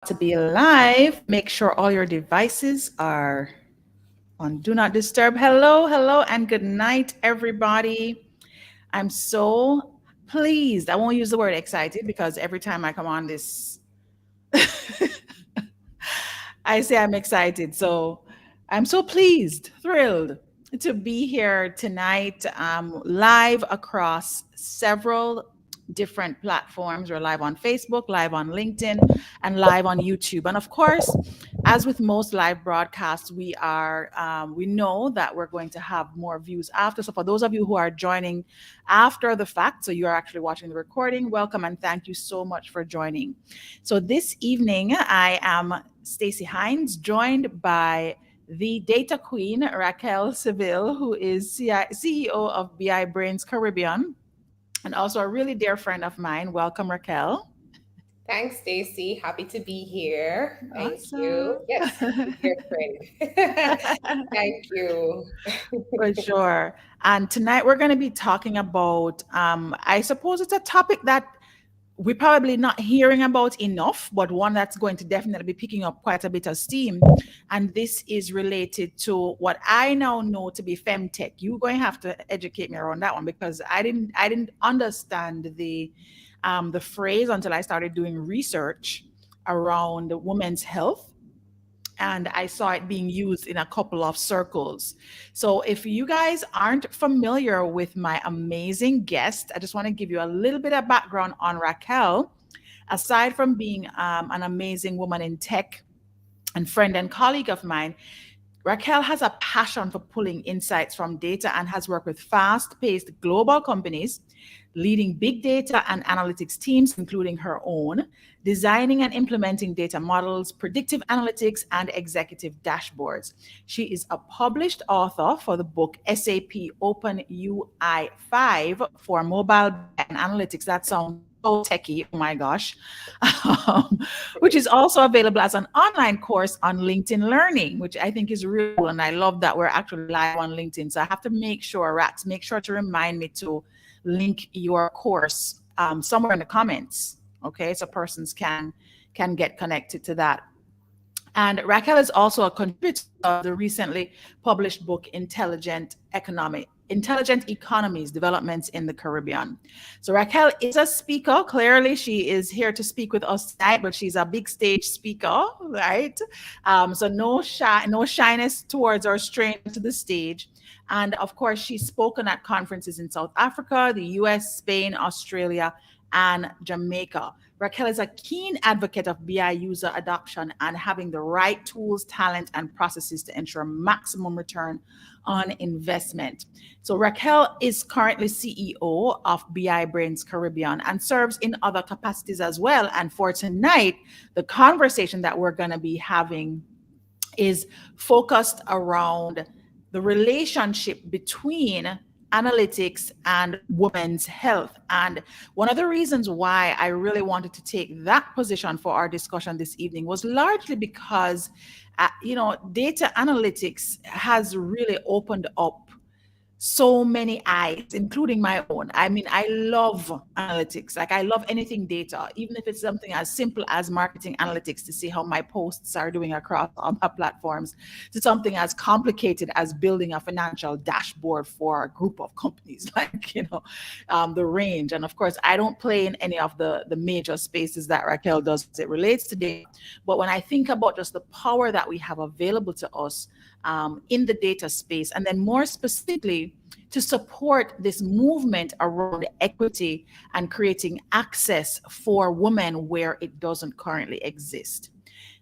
to be live. Make sure all your devices are on Do Not Disturb. Hello, hello, and good night, everybody. I'm so pleased. I won't use the word excited because every time I come on this, I say I'm excited. So I'm so pleased, thrilled to be here tonight, live across several different platforms. We're live on Facebook, live on LinkedIn, and live on YouTube. And of course, as with most live broadcasts, we know that we're going to have more views after. So for those of you who are joining after the fact, so you are actually watching the recording, welcome and thank you so much for joining. So this evening, I am Stacey Hines, joined by the data queen, Raquel Seville, who is CEO of BI Brainz Caribbean, and also a really dear friend of mine. Welcome, Raquel. Thanks, Stacy. Happy to be here. Thank you. Awesome. Yes, dear friend. Thank you. For sure. And tonight we're going to be talking about, I suppose it's a topic that we're probably not hearing about enough, but one that's going to definitely be picking up quite a bit of steam. And this is related to what I now know to be femtech. You're going to have to educate me around that one because I didn't understand the phrase until I started doing research around women's health, and I saw it being used in a couple of circles. So, if you guys aren't familiar with my amazing guest, I just want to give you a little bit of background on Raquel. Aside from being an amazing woman in tech and friend and colleague of mine, Raquel has a passion for pulling insights from data and has worked with fast paced global companies, leading big data and analytics teams, including her own, designing and implementing data models, predictive analytics, and executive dashboards. She is a published author for the book SAP Open UI 5 for mobile and analytics. That sounds so techy, oh my gosh, um, which is also available as an online course on LinkedIn Learning, which I think is really cool. And I love that we're actually live on LinkedIn. So I have to make sure, Rats, make sure to remind me to link your course somewhere in the comments, okay, so persons can get connected to that. And Raquel is also a contributor of the recently published book Intelligent Economies Developments in the Caribbean. So Raquel is a speaker. Clearly, she is here to speak with us tonight, but she's a big stage speaker, right? So no shyness towards or strain to the stage. And of course, she's spoken at conferences in South Africa, the US, Spain, Australia, and Jamaica. Raquel is a keen advocate of BI user adoption and having the right tools, talent, and processes to ensure maximum return on investment. So, Raquel is currently CEO of BI Brainz Caribbean and serves in other capacities as well. And for tonight, the conversation that we're going to be having is focused around the relationship between analytics and women's health. And one of the reasons why I really wanted to take that position for our discussion this evening was largely because, data analytics has really opened up so many eyes, including my own. I mean, I love analytics. Like, I love anything data, even if it's something as simple as marketing analytics to see how my posts are doing across all my platforms, to something as complicated as building a financial dashboard for a group of companies, like, the range. And of course, I don't play in any of the major spaces that Raquel does as it relates to data. But when I think about just the power that we have available to us in the data space, and then more specifically, to support this movement around equity and creating access for women where it doesn't currently exist.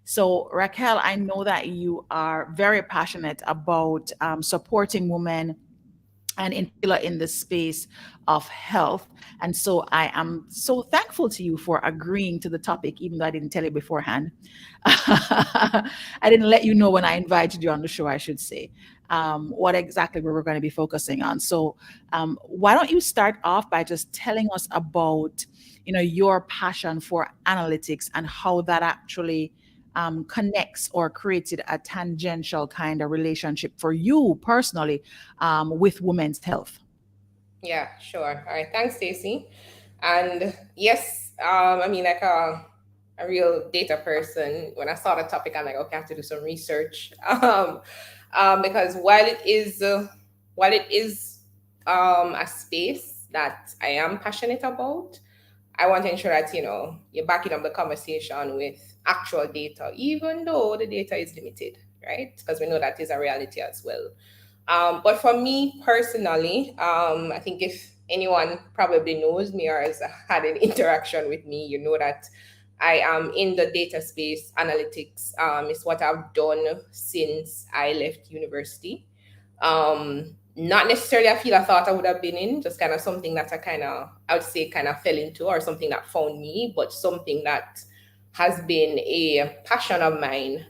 So, Raquel, I know that you are very passionate about supporting women and in particular in the space of health. And so I am so thankful to you for agreeing to the topic, even though I didn't tell you beforehand. I didn't let you know when I invited you on the show, I should say, what exactly we were going to be focusing on. So why don't you start off by just telling us about, your passion for analytics and how that actually connects or created a tangential kind of relationship for you personally with women's health. Yeah, sure. All right. Thanks, Stacy. And yes, I mean, like, a real data person. When I saw the topic, I'm like, okay, I have to do some research. Because while it is a space that I am passionate about, I want to ensure that you're backing up the conversation with actual data, even though the data is limited, right? Because we know that is a reality as well. But for me personally, I think if anyone probably knows me or has had an interaction with me, you know that I am in the data space. Analytics is what I've done since I left university. Not necessarily a field I thought I would have been in, just kind of something that I would say kind of fell into, or something that found me, but something that has been a passion of mine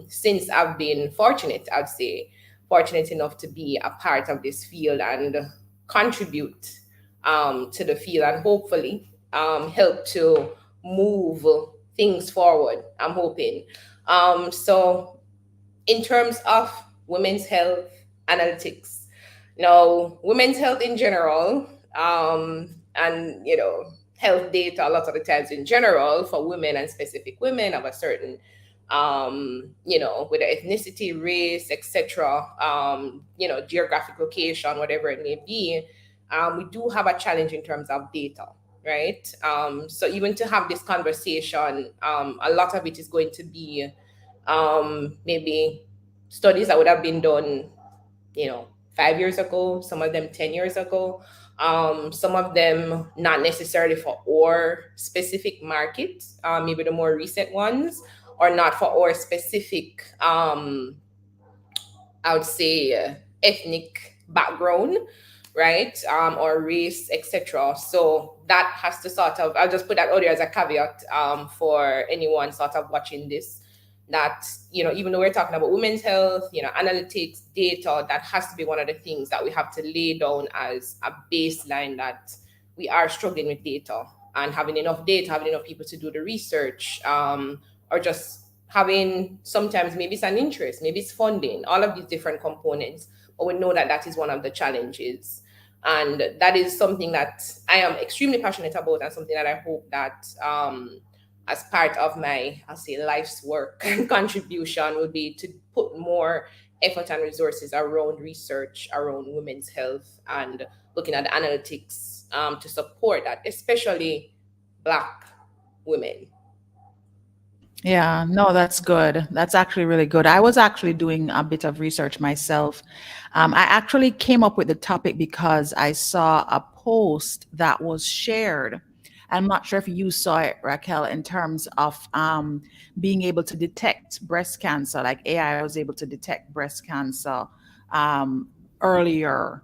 since I've been fortunate, I'd say, fortunate enough to be a part of this field and contribute to the field, and hopefully help to move things forward. I'm hoping. So in terms of women's health analytics, women's health in general, and health data a lot of the times in general for women and specific women of a certain with ethnicity, race, etc., geographic location, whatever it may be, we do have a challenge in terms of data, right? So even to have this conversation, a lot of it is going to be maybe studies that would have been done, 5 years ago, some of them 10 years ago, some of them not necessarily for our specific market, maybe the more recent ones, or not for our specific, I would say, ethnic background, right? Or race, etc. So that has to sort of, I'll just put that out there as a caveat for anyone sort of watching this, that, even though we're talking about women's health, analytics, data, that has to be one of the things that we have to lay down as a baseline, that we are struggling with data, and having enough data, having enough people to do the research, or just having, sometimes maybe it's an interest, maybe it's funding, all of these different components. But we know that that is one of the challenges. And that is something that I am extremely passionate about, and something that I hope that as part of my, I'll say, life's work and contribution would be to put more effort and resources around research around women's health, and looking at the analytics to support that, especially Black women. Yeah, no, that's good. That's actually really good. I was actually doing a bit of research myself. I actually came up with the topic because I saw a post that was shared. I'm not sure if you saw it, Raquel, in terms of being able to detect breast cancer. Like AI was able to detect breast cancer earlier,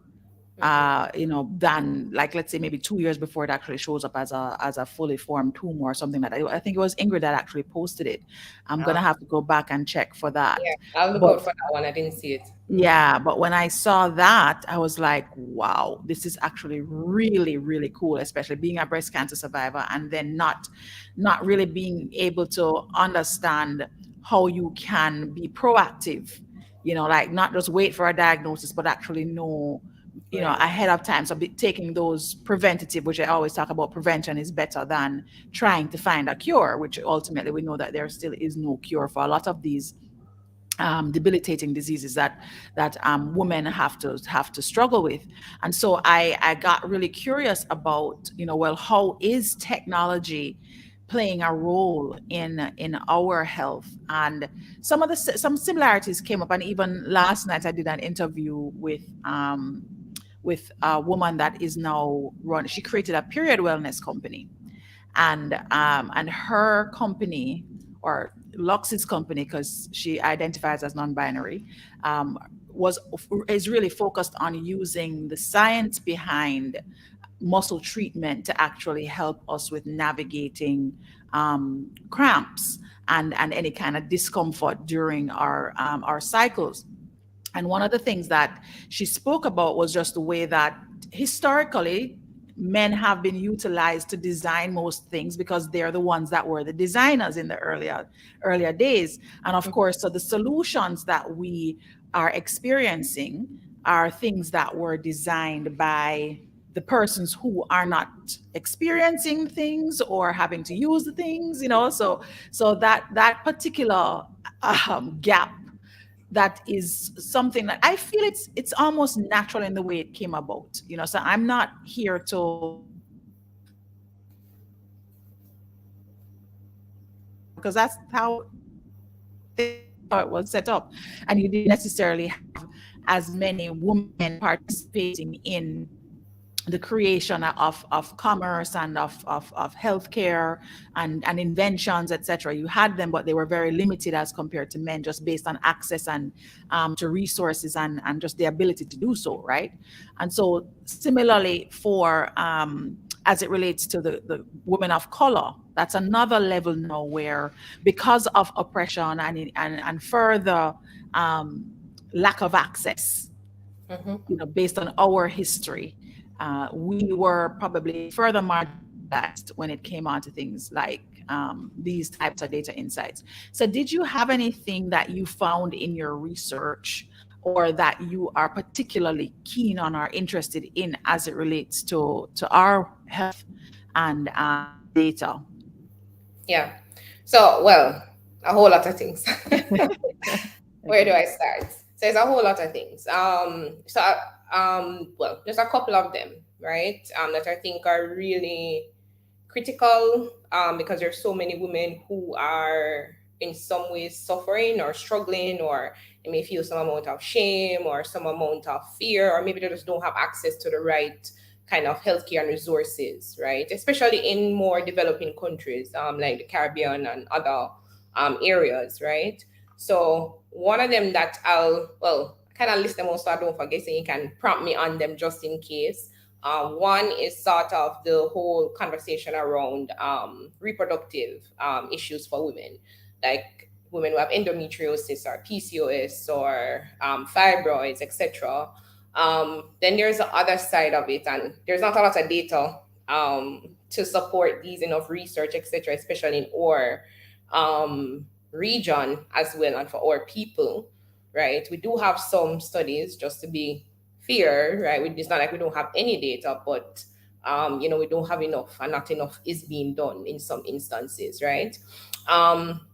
than, like, let's say maybe 2 years before it actually shows up as a fully formed tumor or something like that. I think it was Ingrid that actually posted it. I'm Uh, gonna have to go back and check for that. yeah, I'll look But out for that one. I didn't see it. yeah, but when I saw that, I was like, wow, this is actually really, really cool, especially being a breast cancer survivor, and then not really being able to understand how you can be proactive, like not just wait for a diagnosis, but actually know, Right. ahead of time. So taking those preventative, which I always talk about, prevention is better than trying to find a cure, which ultimately we know that there still is no cure for a lot of these debilitating diseases that women have to struggle with. And so I got really curious about, well, how is technology playing a role in our health? And some similarities came up. And even last night I did an interview with a woman that is now she created a period wellness company, and her company, or Lux's company, because she identifies as non-binary, was is really focused on using the science behind muscle treatment to actually help us with navigating cramps and any kind of discomfort during our cycles. And one of the things that she spoke about was just the way that historically men have been utilized to design most things, because they're the ones that were the designers in the earlier days. And of course, so the solutions that we are experiencing are things that were designed by the persons who are not experiencing things or having to use the things, you know. So that particular gap, that is something that I feel it's almost natural in the way it came about, you know. So I'm not here to because that's how how it was set up, and you didn't necessarily have as many women participating in the creation of commerce and of healthcare and inventions, etc. You had them, but they were very limited as compared to men, just based on access and to resources and just the ability to do so, right? And so similarly for as it relates to the women of color, that's another level now where, because of oppression and further lack of access, Mm-hmm. you know, based on our history, we were probably further marginalized when it came on to things like these types of data insights. So, did you have anything that you found in your research or that you are particularly keen on or interested in as it relates to our health and data? Yeah. So, well, a whole lot of things. Where do Okay. I start? So there's a whole lot of things. Well, there's a couple of them, right? That I think are really critical, because there's so many women who are in some ways suffering or struggling, or they may feel some amount of shame or some amount of fear, or maybe they just don't have access to the right kind of healthcare and resources, right? Especially in more developing countries, like the Caribbean and other areas, right? So one of them that well, kind of list them all so I don't forget, so you can prompt me on them just in case. One is sort of the whole conversation around reproductive issues for women, like women who have endometriosis or PCOS or fibroids, etc. Then there's the other side of it, and there's not a lot of data to support these, enough research, etc., especially in our region as well, and for our people, right? We do have some studies, just to be fair, right? It's not like we don't have any data, but we don't have enough, and not enough is being done in some instances, right? Um,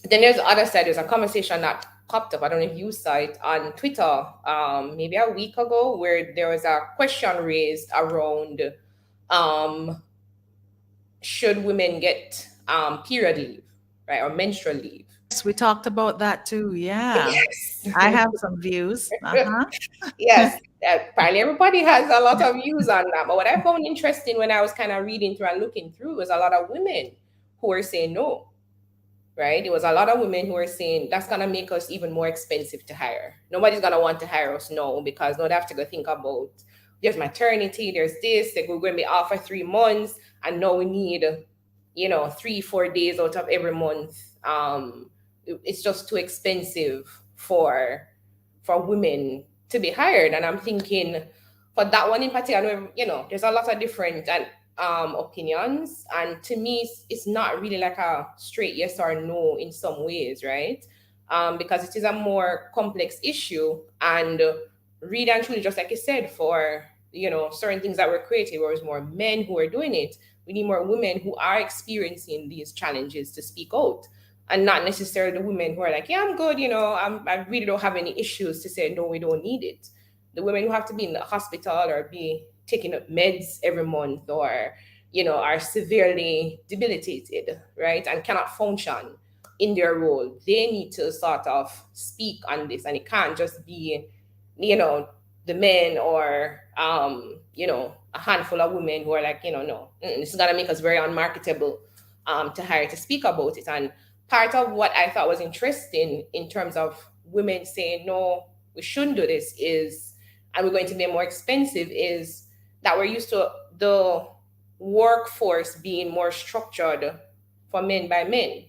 then there's the other side. There's a conversation that popped up. I don't know if you saw it on Twitter, maybe a week ago, where there was a question raised around um, should women get period leave, right, or menstrual leave. Yes, we talked about that too. Yeah, Yes. I have some views. Uh-huh. Yes, probably everybody has a lot of views on that. But what I found interesting when I was kind of reading through and looking through was a lot of women who were saying no, right? There was a lot of women who were saying that's gonna make us even more expensive to hire. Nobody's gonna want to hire us now, because now they have to go think about, there's maternity, there's this, we're going to be off for 3 months, and now we need 3-4 days out of every month. It's just too expensive for women to be hired. And I'm thinking, for that one in particular, there's a lot of different and opinions, and to me it's not really like a straight yes or no in some ways, right? Because it is a more complex issue, and really and truly, just like you said, for certain things that were created, where it's more men who are doing it, we need more women who are experiencing these challenges to speak out, and not necessarily the women who are like, yeah, I'm good, I really don't have any issues, to say no, we don't need it. The women who have to be in the hospital or be taking up meds every month, or are severely debilitated, right, and cannot function in their role, they need to sort of speak on this. And it can't just be the men, or a handful of women who are like, no, this is gonna make us very unmarketable to hire to speak about it. And part of what I thought was interesting in terms of women saying no, we shouldn't do this, is, and we're going to be more expensive, is that we're used to the workforce being more structured for men by men.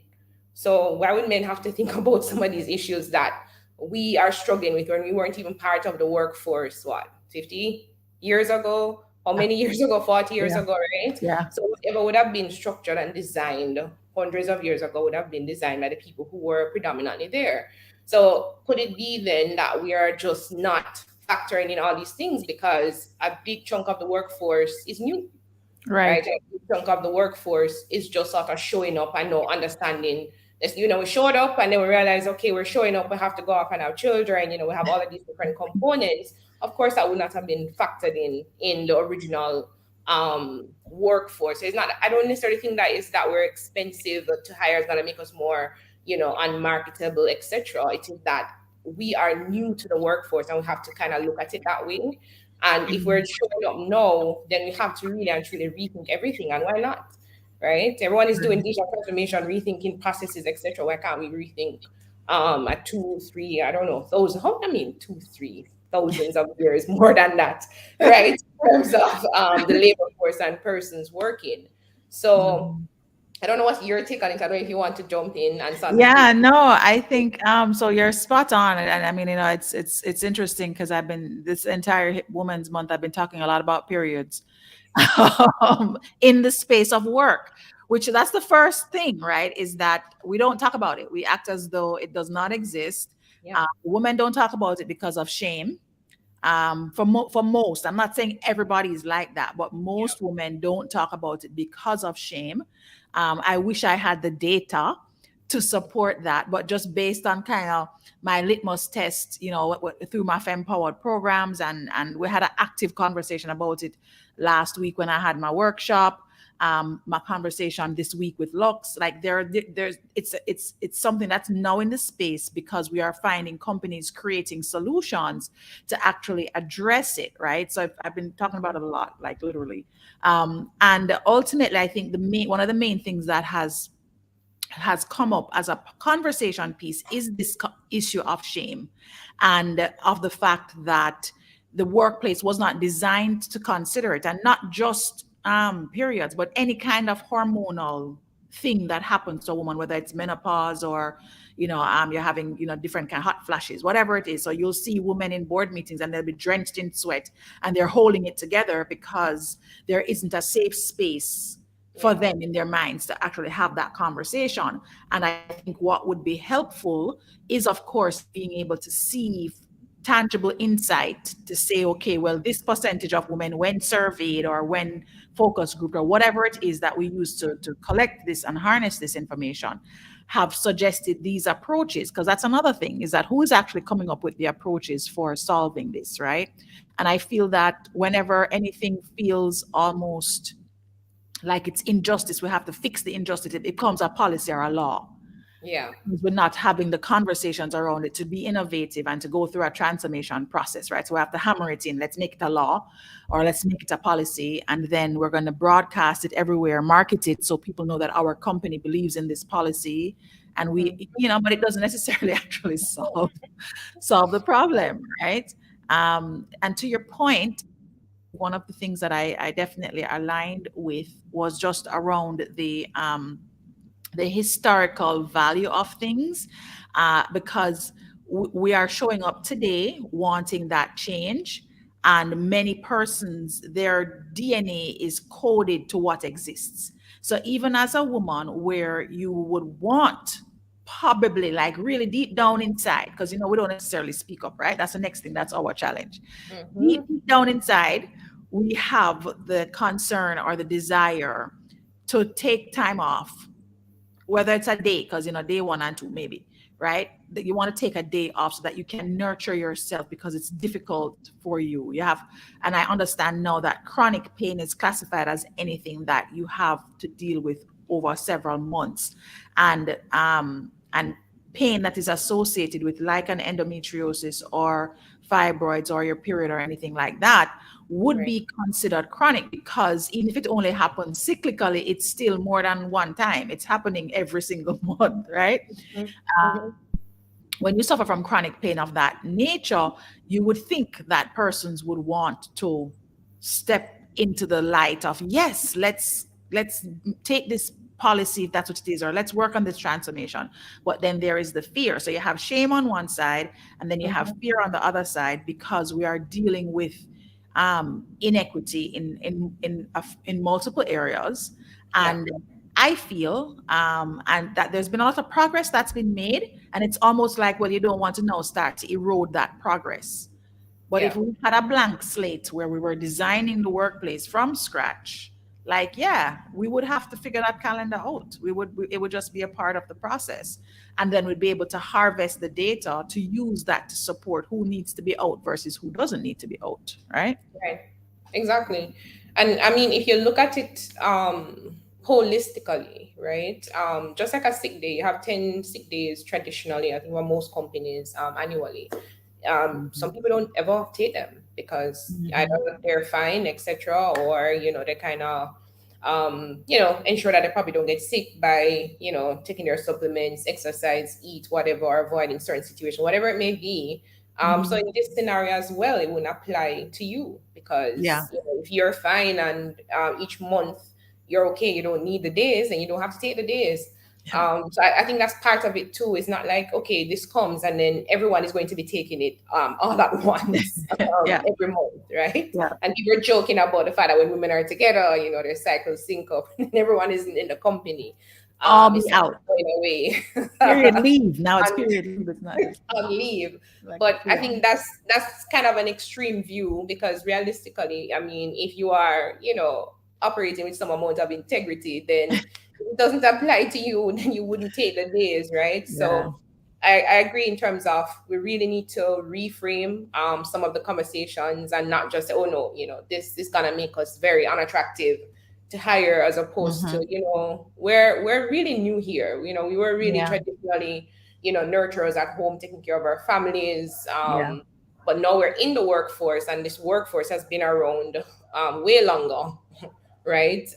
So why would men have to think about some of these issues that we are struggling with when we weren't even part of the workforce, what, 50 years ago? How many years ago? 40 years Yeah, ago, right? yeah. So whatever would have been structured and designed hundreds of years ago would have been designed by the people who were predominantly there. So could it be then that we are just not factoring in all these things because a big chunk of the workforce is new, right? Right. A big chunk of the workforce is just sort of showing up and no understanding. This, we showed up and then we realized, okay, we're showing up, we have to go off and our children, we have all of these different components. Of course, that would not have been factored in the original workforce. It's not, I don't necessarily think that is that we're expensive to hire is gonna make us more, unmarketable, etc. It is that we are new to the workforce and we have to kind of look at it that way. And if we're Mhm. showing up now, then we have to really and truly rethink everything. And why not? Right? Everyone is doing digital transformation, rethinking processes, etc. Why can't we rethink at 2, 3, I don't know, thousands, how, I mean, 2, 3 thousands of years more than that, right? In terms of the labor force and persons working. So Mhm. I don't know what's your take on it. I don't know if you want to jump in and sort of give. Yeah, no, I think so you're spot on. And I mean, it's interesting because I've been this entire Women's Month, I've been talking a lot about periods in the space of work, which that's the first thing, right? Is that we don't talk about it. We act as though it does not exist. Yeah. Women don't talk about it because of shame. For most, I'm not saying everybody is like that, but Yeah. most women don't talk about it because of shame. I wish I had the data to support that, but just based on kind of my litmus test, through my fem powered programs, and we had an active conversation about it last week when I had my workshop. My conversation this week with Lux, like there's it's something that's now in the space because we are finding companies creating solutions to actually address it, right? So I've been talking about it a lot, like literally. And ultimately, I think one of the main things that has come up as a conversation piece is this issue of shame and of the fact that the workplace was not designed to consider it, and not just periods, but any kind of hormonal thing that happens to a woman, whether it's menopause or you're having different kind of hot flashes, whatever it is. So you'll see women in board meetings and they'll be drenched in sweat and they're holding it together because there isn't a safe space for Yeah. them in their minds to actually have that conversation. And I think what would be helpful is, of course, being able to see tangible insight to say, okay, well, this percentage of women, when surveyed or when focus group or whatever it is that we use to collect this and harness this information, have suggested these approaches. Because that's another thing, is that who is actually coming up with the approaches for solving this, right? And I feel that whenever anything feels almost like it's injustice, we have to fix the injustice, it becomes a policy or a law. Yeah. We're not having the conversations around it to be innovative and to go through a transformation process, right? So we have to hammer it in. Let's make it a law, or let's make it a policy, and then we're going to broadcast it everywhere, market it so people know that our company believes in this policy. And but it doesn't necessarily actually solve the problem, right? And to your point, one of the things that I definitely aligned with was just around the historical value of things, because we are showing up today wanting that change, and many persons, their DNA is coded to what exists. So even as a woman, where you would want, probably like really deep down inside, because we don't necessarily speak up, right? That's the next thing, that's our challenge. Mm-hmm. Deep down inside, we have the concern or the desire to take time off, whether it's a day, because day 1 and 2 maybe, right? That you want to take a day off so that you can nurture yourself, because it's difficult for you. And I understand now that chronic pain is classified as anything that you have to deal with over several months, and pain that is associated with, like, an endometriosis or fibroids or your period or anything like that, would Right. be considered chronic, because even if it only happens cyclically, it's still more than one time. It's happening every single month, right? Mm-hmm. When you suffer from chronic pain of that nature, you would think that persons would want to step into the light of, yes, let's take this policy, if that's what it is, or let's work on this transformation. But then there is the fear. So you have shame on one side, and then you have Mm-hmm. fear on the other side, because we are dealing with inequity in multiple areas. Yeah. And I feel, and that there's been a lot of progress that's been made, and it's almost like, well, you don't want to now start to erode that progress, But if Yeah. we had a blank slate where we were designing the workplace from scratch, like, yeah, we would have to figure that calendar out. It would just be a part of the process. And then we'd be able to harvest the data to use that to support who needs to be out versus who doesn't need to be out, right? Right. Exactly. And I mean, if you look at it holistically, right? Just like a sick day, you have 10 sick days traditionally, I think, for most companies annually. Mhm. Some people don't ever take them because Mhm. either they're fine, etc., or they kind of ensure that they probably don't get sick by taking their supplements, exercise, eat, whatever, or avoiding certain situation, whatever it may be. So Mhm. in this scenario as well, it wouldn't apply to you Yeah. because if you're fine and each month you're okay, you don't need the days, and you don't have to take the days. Yeah. So I think that's part of it too. It's not like, okay, this comes and then everyone is going to be taking it all at once Yeah. every month, right? Yeah. And people are joking about the fact that when women are together, their cycles sync up and everyone isn't in the company. All be It's out. going away Period leave. Now it's on, period leave. It's not on leave. like a But I period. think that's kind of an extreme view because realistically, I mean, if you are, operating with some amount of integrity, then it doesn't apply to you, then you wouldn't take the days, right? Yeah. So I agree in terms of we really need to reframe some of the conversations and not just say, oh no, this is gonna make us very unattractive to hire, as opposed to, Hmm. we're really new here. We were really Yeah. traditionally, nurturers at home, taking care of our families. Yeah. But now we're in the workforce, and this workforce has been around way longer, right?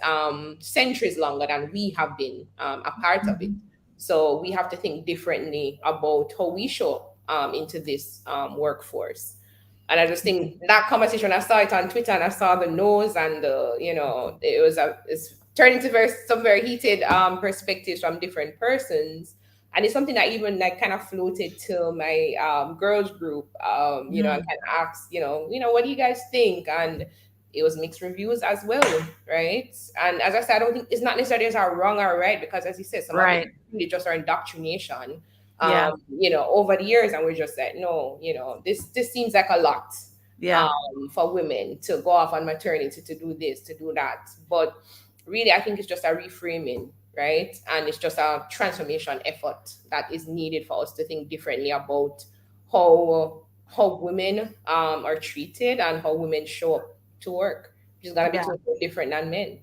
Centuries longer than we have been a part of it. Mhm. So we have to think differently about how we show up into this workforce. And I just think that conversation, I saw it on Twitter and I saw the no's and it's turned into some very heated perspectives from different persons. And it's something that even like kind of floated to my girls group, and Mm. kind of asked, what do you guys think? And it was mixed reviews as well, right? And as I said, I don't think it's not necessarily as our wrong or right, because as you said, some of it Right. really just our indoctrination, Yeah. over the years, and we're just like, no, this seems like a lot Yeah. for women to go off on maternity, to do this, to do that. But really, I think it's just a reframing, right? And it's just a transformation effort that is needed for us to think differently about how women are treated and how women show up to work, which is gonna be Yeah. totally different than men.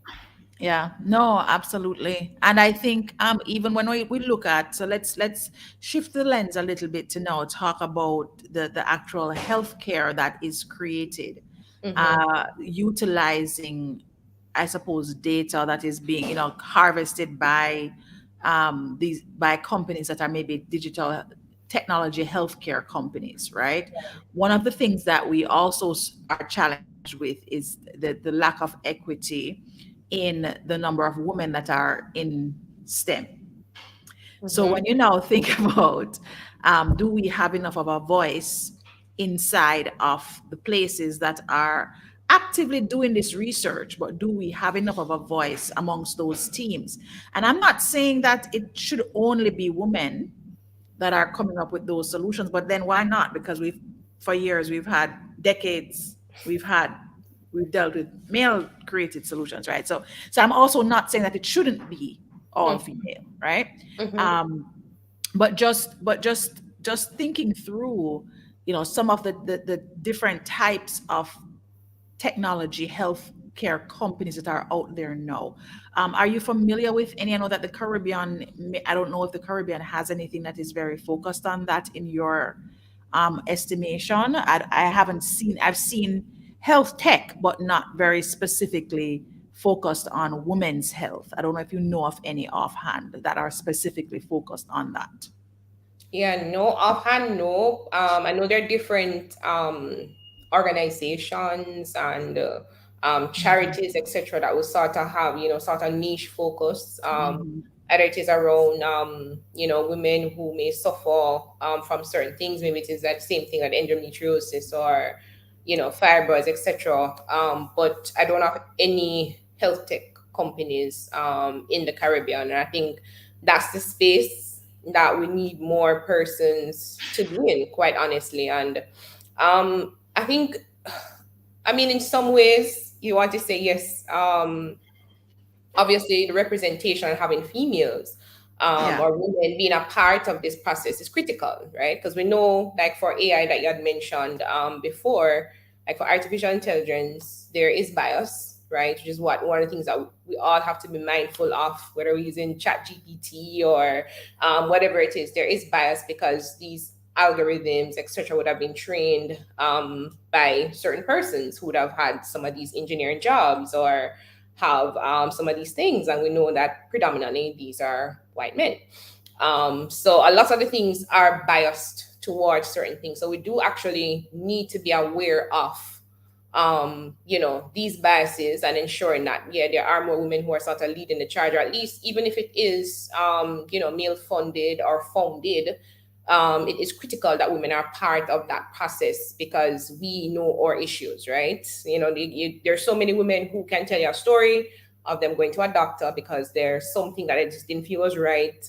Yeah, no, absolutely. And I think even when we look at, so let's shift the lens a little bit to now talk about the actual healthcare that is created, Mm-hmm. utilizing, I suppose, data that is being, harvested by these by companies that are maybe digital technology healthcare companies, right? One of the things that we also are challenged with is the lack of equity in the number of women that are in STEM. So Mm-hmm. when you now think about, do we have enough of a voice inside of the places that are actively doing this research, but do we have enough of a voice amongst those teams? And I'm not saying that it should only be women that are coming up with those solutions, but then why not? Because for years, we've had decades, we've had we've dealt with male created solutions, right? So I'm also not saying that it shouldn't be all female, right? Mm-hmm. um but just thinking through, some of the different types of technology health care companies that are out there now. Are you familiar with any? I know that the Caribbean, I don't know if the Caribbean has anything that is very focused on that in your estimation. I haven't seen, I've seen health tech, but not very specifically focused on women's health. I don't know if you know of any offhand that are specifically focused on that. Yeah, no, offhand, no. I know there are different organizations and Mhm. charities, etc., that will sort of have, sort of niche focus. Mhm. Either it is around, women who may suffer from certain things. Maybe it is that same thing like endometriosis or, fibroids, etc. But I don't have any health tech companies in the Caribbean. And I think that's the space that we need more persons to be in, quite honestly. And I I think, I mean, in some ways, you want to say yes. Obviously, the representation and having females Yeah. or women being a part of this process is critical, right? Because we know, like for AI that you had mentioned before, like for artificial intelligence, there is bias, right? Which is what one of the things that we all have to be mindful of, whether we're using Chat GPT or whatever it is. There is bias because these algorithms, etc., would have been trained by certain persons who would have had some of these engineering jobs or have some of these things, and we know that predominantly these are white men. So a lot of the things are biased towards certain things. So we do actually need to be aware of, these biases and ensuring that, yeah, there are more women who are sort of leading the charge, or at least even if it is, male funded or founded, it is critical that women are part of that process because we know our issues, right? There's so many women who can tell you a story of them going to a doctor because there's something that they just didn't feel was right.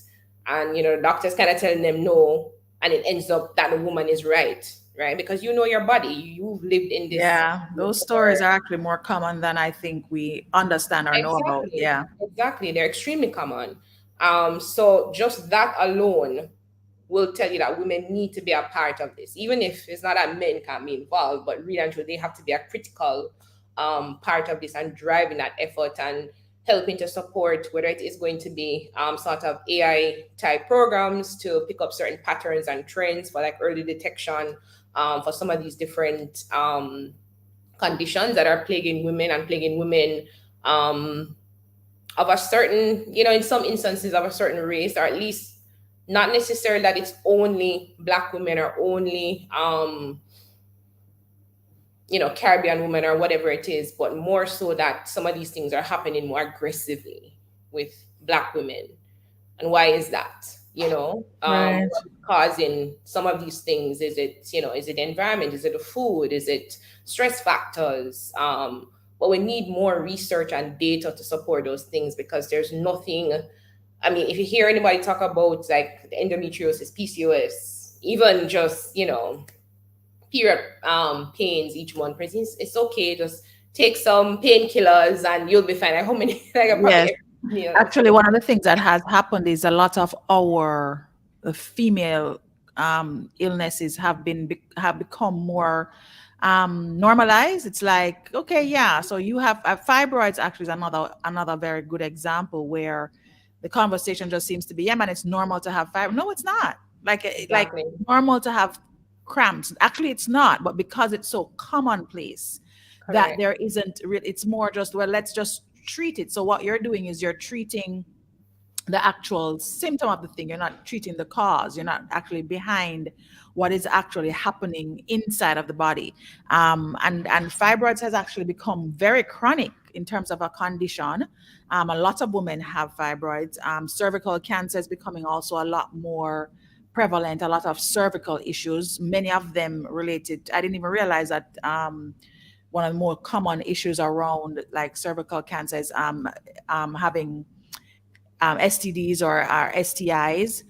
And, the doctor's kind of telling them no. And it ends up that the woman is right, right? Because you know your body, you've lived in this Yeah. Those stories for. are actually more common than I think we understand or know about. Exactly, Yeah. exactly. They're extremely common. So just that alone will tell you that women need to be a part of this, even if it's not that men can be involved, but really and truly, they have to be a critical part of this and driving that effort and helping to support whether it is going to be sort of AI type programs to pick up certain patterns and trends for like early detection for some of these different conditions that are plaguing women um, of a certain, in some instances of a certain race, or at least not necessarily that it's only Black women or only, Caribbean women or whatever it is, but more so that some of these things are happening more aggressively with Black women. And why is that? Right. What's causing some of these things? Is it environment? Is it the food? Is it stress factors? But we need more research and data to support those things because there's nothing. I mean, if you hear anybody talk about like the endometriosis, PCOS, even just, period pains each month, for instance, it's okay. Just take some painkillers and you'll be fine. Like how many, like probably Yes. every meal. Actually, one of the things that has happened is a lot of our female illnesses have become more normalized. It's like, okay, yeah. So you have fibroids. Actually, is another very good example where the conversation just seems to be, yeah, man, it's normal to have fibroids. No, it's not. Like Exactly. normal to have cramps. Actually, it's not. But because it's so commonplace that Correct. there isn't really, it's more just, well, let's just treat it. So what you're doing is you're treating the actual symptom of the thing. You're not treating the cause. You're not actually behind what is actually happening inside of the body. And fibroids has actually become very chronic in terms of a condition. A lot of women have fibroids. Cervical cancer is becoming also a lot more prevalent. A lot of cervical issues, many of them related. I didn't even realize that. One of the more common issues around like cervical cancer is having STDs or STIs,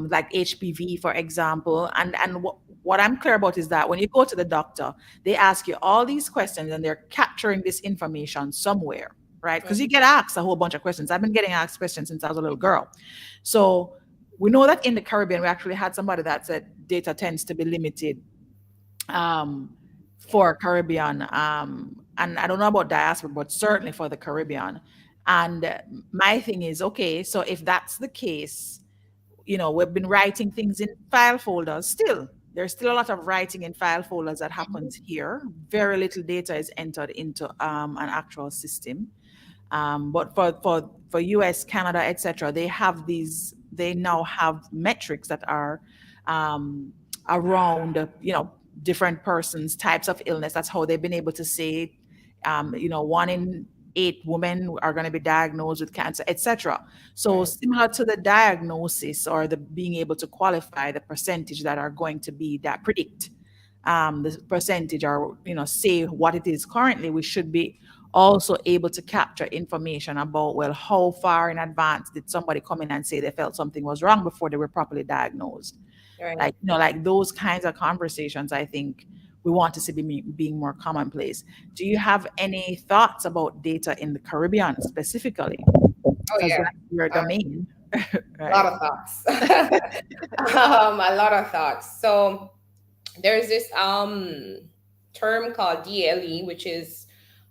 like HPV, for example. And what I'm clear about is that when you go to the doctor, they ask you all these questions and they're capturing this information somewhere, right? Because you Mhm. get asked a whole bunch of questions. I've been getting asked questions since I was a little girl. So we know that in the Caribbean, we actually had somebody that said data tends to be limited um, for Caribbean. And I don't know about diaspora, but certainly for the Caribbean. And my thing is, okay, so if that's the case, we've been writing things in file folders still. There's still a lot of writing in file folders that happens here. Very little data is entered into an actual system. But for US, Canada, etc., they now have metrics that are um, around, different persons, types of illness. That's how they've been able to say, 1 in 8 women are going to be diagnosed with cancer, etc. So Right. similar to the diagnosis or the being able to qualify the percentage that are going to be that predict the percentage or say what it is currently, we should be also able to capture information about, well, how far in advance did somebody come in and say they felt something was wrong before they were properly diagnosed. Right. Like those kinds of conversations, I think we want to see being more commonplace. Do you have any thoughts about data in the Caribbean specifically? Oh Because yeah, that's your domain, a lot right? of thoughts. A lot of thoughts. So there's this term called DLE, which is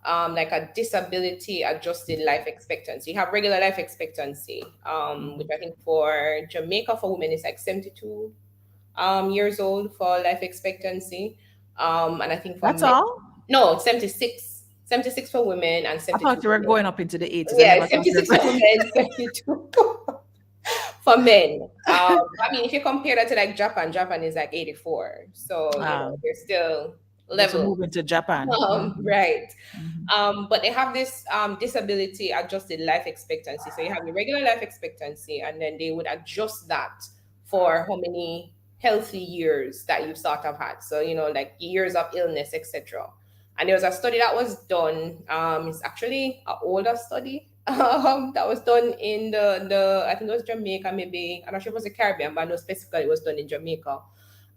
like a disability adjusted life expectancy. You have regular life expectancy, which Mhm. I think for Jamaica for women is like 72 years old for life expectancy. And I think for That's men, all? no, 76, 76 for women and I 72 thought you for were men. going up into the 80s. I Yeah, never thought you were 76 for going. women, 72 for men. I mean, if you compare that to like Japan, Japan is like 84. So, you know, Um, they're still yeah, to level. move into Japan. Right. Hmm. But they have this disability adjusted life expectancy. So you have your regular life expectancy, and then they would adjust that for how many healthy years that you sort of had. So, you know, like years of illness, etc. And there was a study that was done. It's actually an older study that was done in the I think it was Jamaica, maybe I'm not sure if it was the Caribbean, but I know specifically it was done in Jamaica.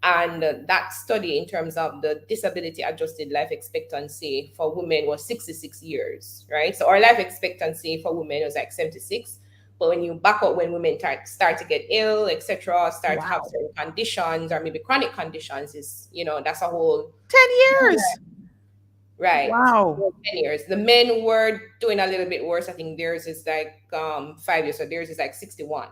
And that study, in terms of the disability adjusted life expectancy for women, was 66 years, right? So our life expectancy for women was like 76. But when you back up, when women start to get ill, etc., start to have Wow. certain conditions or maybe chronic conditions, is, you know, that's a whole 10 years. right. Wow. Well, 10 years. The men were doing a little bit worse. I think theirs is like 5 years, so theirs is like 61,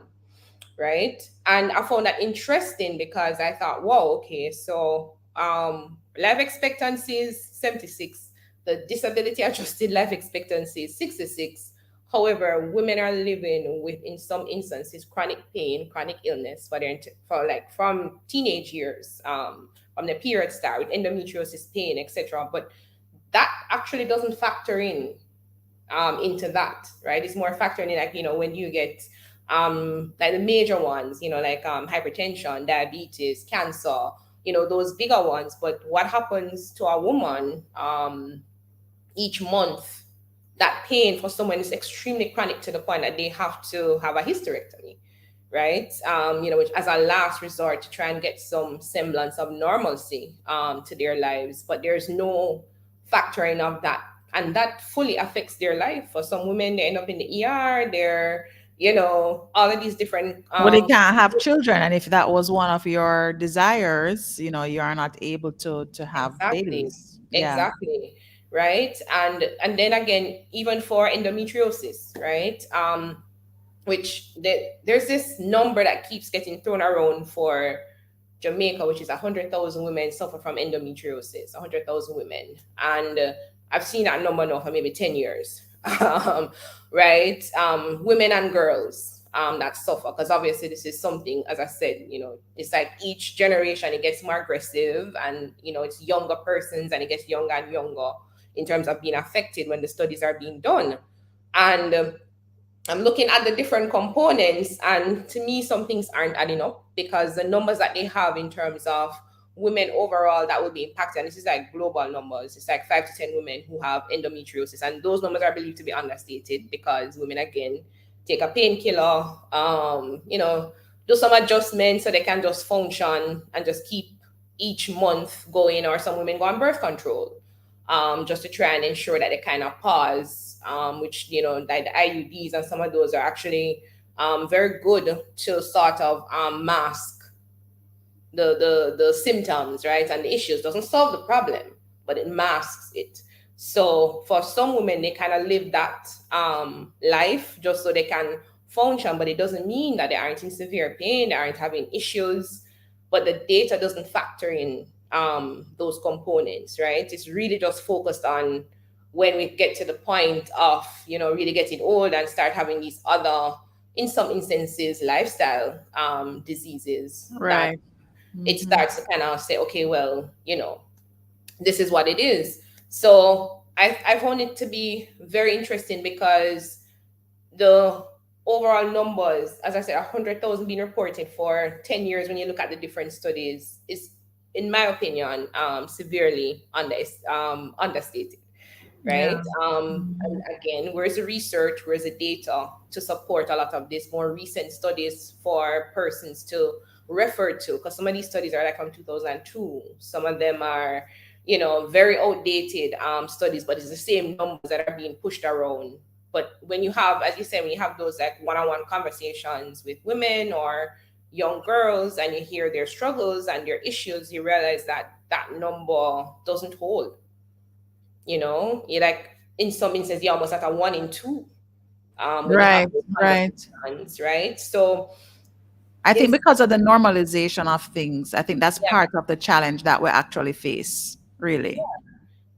right? And I found that interesting because I thought, whoa, okay, so life expectancy is 76, the disability adjusted life expectancy is 66. However, women are living with, in some instances, chronic pain, chronic illness for for like from teenage years, from the period start with endometriosis, pain, etc. But that actually doesn't factor in into that, right? It's more factoring in, like, you know, when you get like the major ones, you know, like hypertension, diabetes, cancer, you know, those bigger ones. But what happens to a woman each month, that pain for someone is extremely chronic to the point that they have to have a hysterectomy, right? You know, which as a last resort to try and get some semblance of normalcy to their lives. But there's no factoring of that. And that fully affects their life. For some women, they end up in the ER, they're, you know, all of these different Well, they can't have children, and if that was one of your desires, you are not able to have exactly, babies. Yeah. exactly, right? And then again, even for endometriosis, right? Which there's this number that keeps getting thrown around for Jamaica, which is 100,000 women suffer from endometriosis, 100,000 women. And I've seen that number now for maybe 10 years, right? Women and girls that suffer, because obviously this is something, as I said, you know, it's like each generation it gets more aggressive, and, you know, it's younger persons and it gets younger and younger in terms of being affected when the studies are being done. And I'm looking at the different components, and to me, some things aren't adding up, because the numbers that they have in terms of women overall that will be impacted, and this is like global numbers, it's like 5 to 10 women who have endometriosis, and those numbers are believed to be understated because women, again, take a painkiller, you know, do some adjustments so they can just function and just keep each month going, or some women go on birth control just to try and ensure that they kind of pause, which, you know, like the IUDs and some of those are actually very good to sort of mask the symptoms, right? And the issues. Doesn't solve the problem, but it masks it. So for some women, they kind of live that life just so they can function, but it doesn't mean that they aren't in severe pain, they aren't having issues, but the data doesn't factor in those components, right? It's really just focused on when we get to the point of, you know, really getting old and start having these other, in some instances, lifestyle diseases, that Right. it Hmm. starts to kind of say, okay, well, you know, this is what it is. So I found it to be very interesting because the overall numbers, as I said, 100,000 being reported for 10 years, when you look at the different studies, is, in my opinion, severely understated, right? Yeah. And Mhm. again, where's the research, where's the data to support a lot of these more recent studies for persons to refer to? Because some of these studies are like from 2002, some of them are very outdated studies, but it's the same numbers that are being pushed around. But when you have, as you said, when you have those like one-on-one conversations with women or young girls, and you hear their struggles and their issues, you realize that that number doesn't hold. You like, in some instances, you're almost at a 1 in 2 when you have Right, those right. conversations, right? So I think it's, because of the normalization of things, I think that's yeah, part of the challenge that we actually face, really.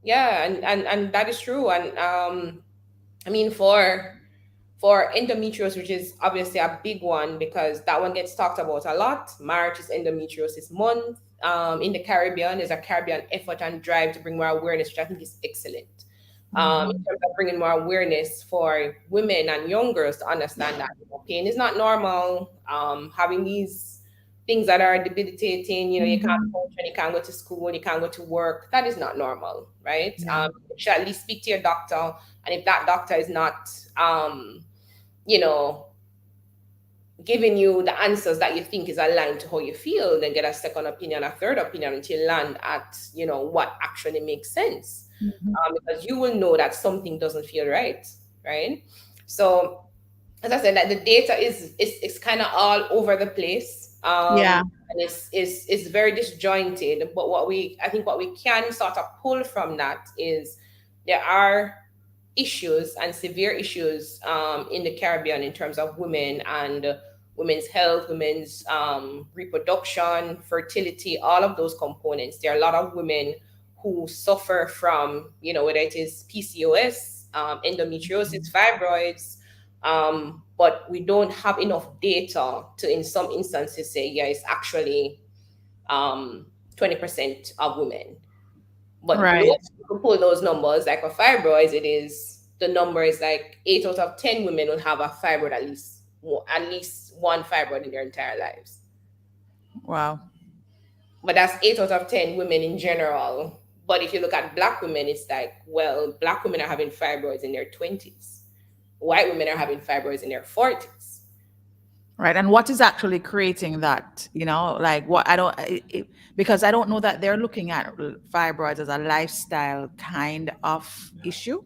yeah, and that is true. And I mean, for endometriosis, which is obviously a big one because that one gets talked about a lot. March is Endometriosis Month. In the Caribbean, there's a Caribbean effort and drive to bring more awareness, which I think is excellent. In Mhm. terms of bringing more awareness for women and young girls to understand that pain is not normal. Having these things that are debilitating, you can't Mhm. function, you can't go to school, you can't go to work. That is not normal, right? Yeah. You should at least speak to your doctor, and if that doctor is not, you know, giving you the answers that you think is aligned to how you feel, then get a second opinion, a third opinion, until you land at, what actually makes sense. Mhm. Because you will know that something doesn't feel right, right? So, as I said, like the data is kind of all over the place. Yeah. And it's very disjointed. But I think what we can sort of pull from that is there are issues and severe issues in the Caribbean in terms of women and women's health, women's reproduction, fertility, all of those components. There are a lot of women who suffer from, whether it is PCOS, endometriosis, fibroids, but we don't have enough data to, in some instances, say, yeah, it's actually 20% of women. But Right. globally, you can pull those numbers. Like for fibroids, the number is like 8 out of 10 women will have a fibroid, at least one fibroid in their entire lives. Wow. But that's 8 out of 10 women in general. But if you look at black women, it's like, well, black women are having fibroids in their 20s. White women are having fibroids in their 40s. Right. And what is actually creating that? Like what I don't, because I don't know that they're looking at fibroids as a lifestyle kind of issue,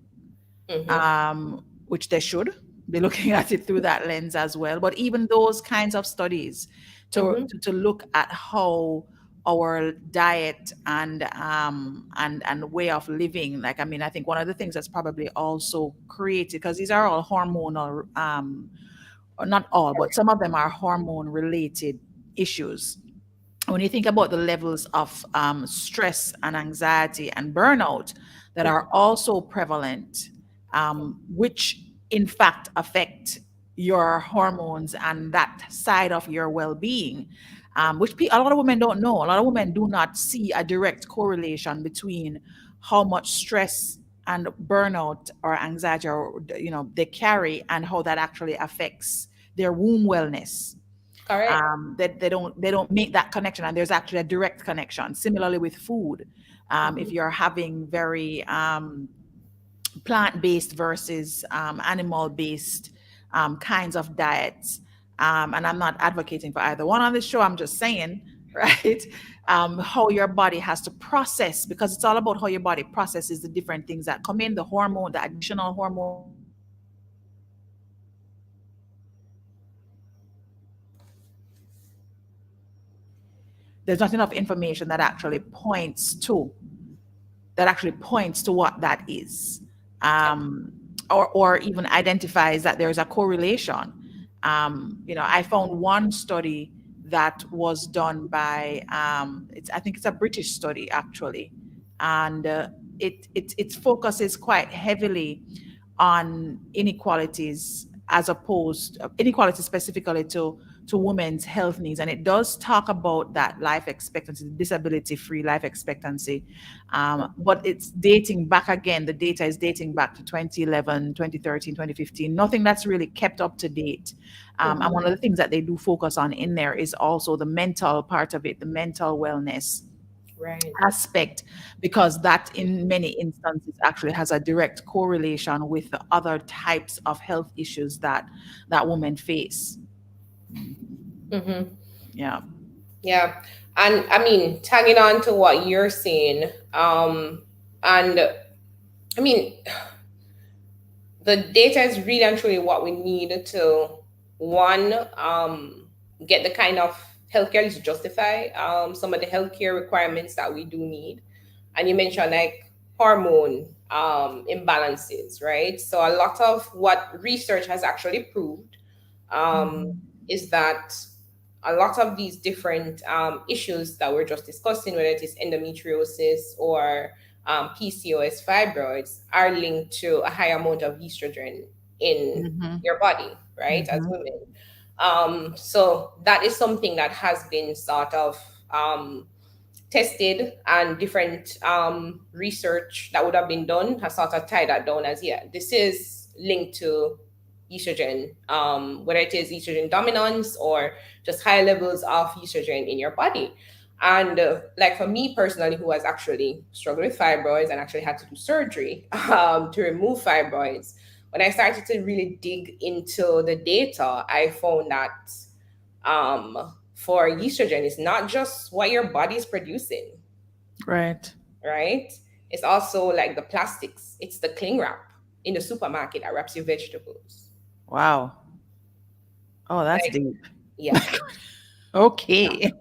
Mm-hmm. which they should be looking at it through that lens as well. But even those kinds of studies Mm-hmm. to look at how our diet and way of living, like, I mean, I think one of the things that's probably also created, because these are all hormonal, or not all, but some of them are hormone related issues. When you think about the levels of stress and anxiety and burnout that are also prevalent, which in fact affect your hormones and that side of your well-being, which a lot of women don't know. A lot of women do not see a direct correlation between how much stress and burnout or anxiety, or they carry, and how that actually affects their womb wellness. Correct. That they don't make that connection, and there's actually a direct connection. Similarly with food, if Mm-hmm. you're having very plant-based versus animal-based kinds of diets, and I'm not advocating for either one on this show, I'm just saying, right, how your body has to process, because it's all about how your body processes the different things that come in, the hormone, the additional hormones that come in, there's not enough information that actually points to what that is, um, or even identifies that there's a correlation. I found one study that was done by, I think it's a British study actually, and it focuses quite heavily on inequalities, as opposed inequality specifically to women's health needs, and it does talk about that life expectancy, disability free life expectancy, but it's dating back again. The data is dating back to 2011, 2013, 2015. Nothing that's really kept up to date. And Mm-hmm. one of the things that they do focus on in there is also the mental part of it, the mental wellness Right. aspect, because that in many instances actually has a direct correlation with the other types of health issues that women face. Mm-hmm. Yeah. Yeah. And I mean, tagging on to what you're saying, and I mean, the data is really and truly what we need to, one, get the kind of healthcare to justify some of the healthcare requirements that we do need. And you mentioned like hormone imbalances, right? So a lot of what research has actually proved um, Mhm. is that a lot of these different issues that we're just discussing, whether it is endometriosis or PCOS, fibroids, are linked to a high amount of estrogen in Mhm. your body, right, as Mhm. women. So that is something that has been sort of um, tested, and different research that would have been done has sort of tied that down as, yeah, this is linked to estrogen, whether it is estrogen dominance or just high levels of estrogen in your body. And like for me personally, who has actually struggled with fibroids and actually had to do surgery to remove fibroids, when I started to really dig into the data, I found that for estrogen, it's not just what your body is producing, Right. right? It's also like the plastics. It's the cling wrap in the supermarket that wraps your vegetables. Wow. Oh, that's Like, deep. yeah, yeah, Okay.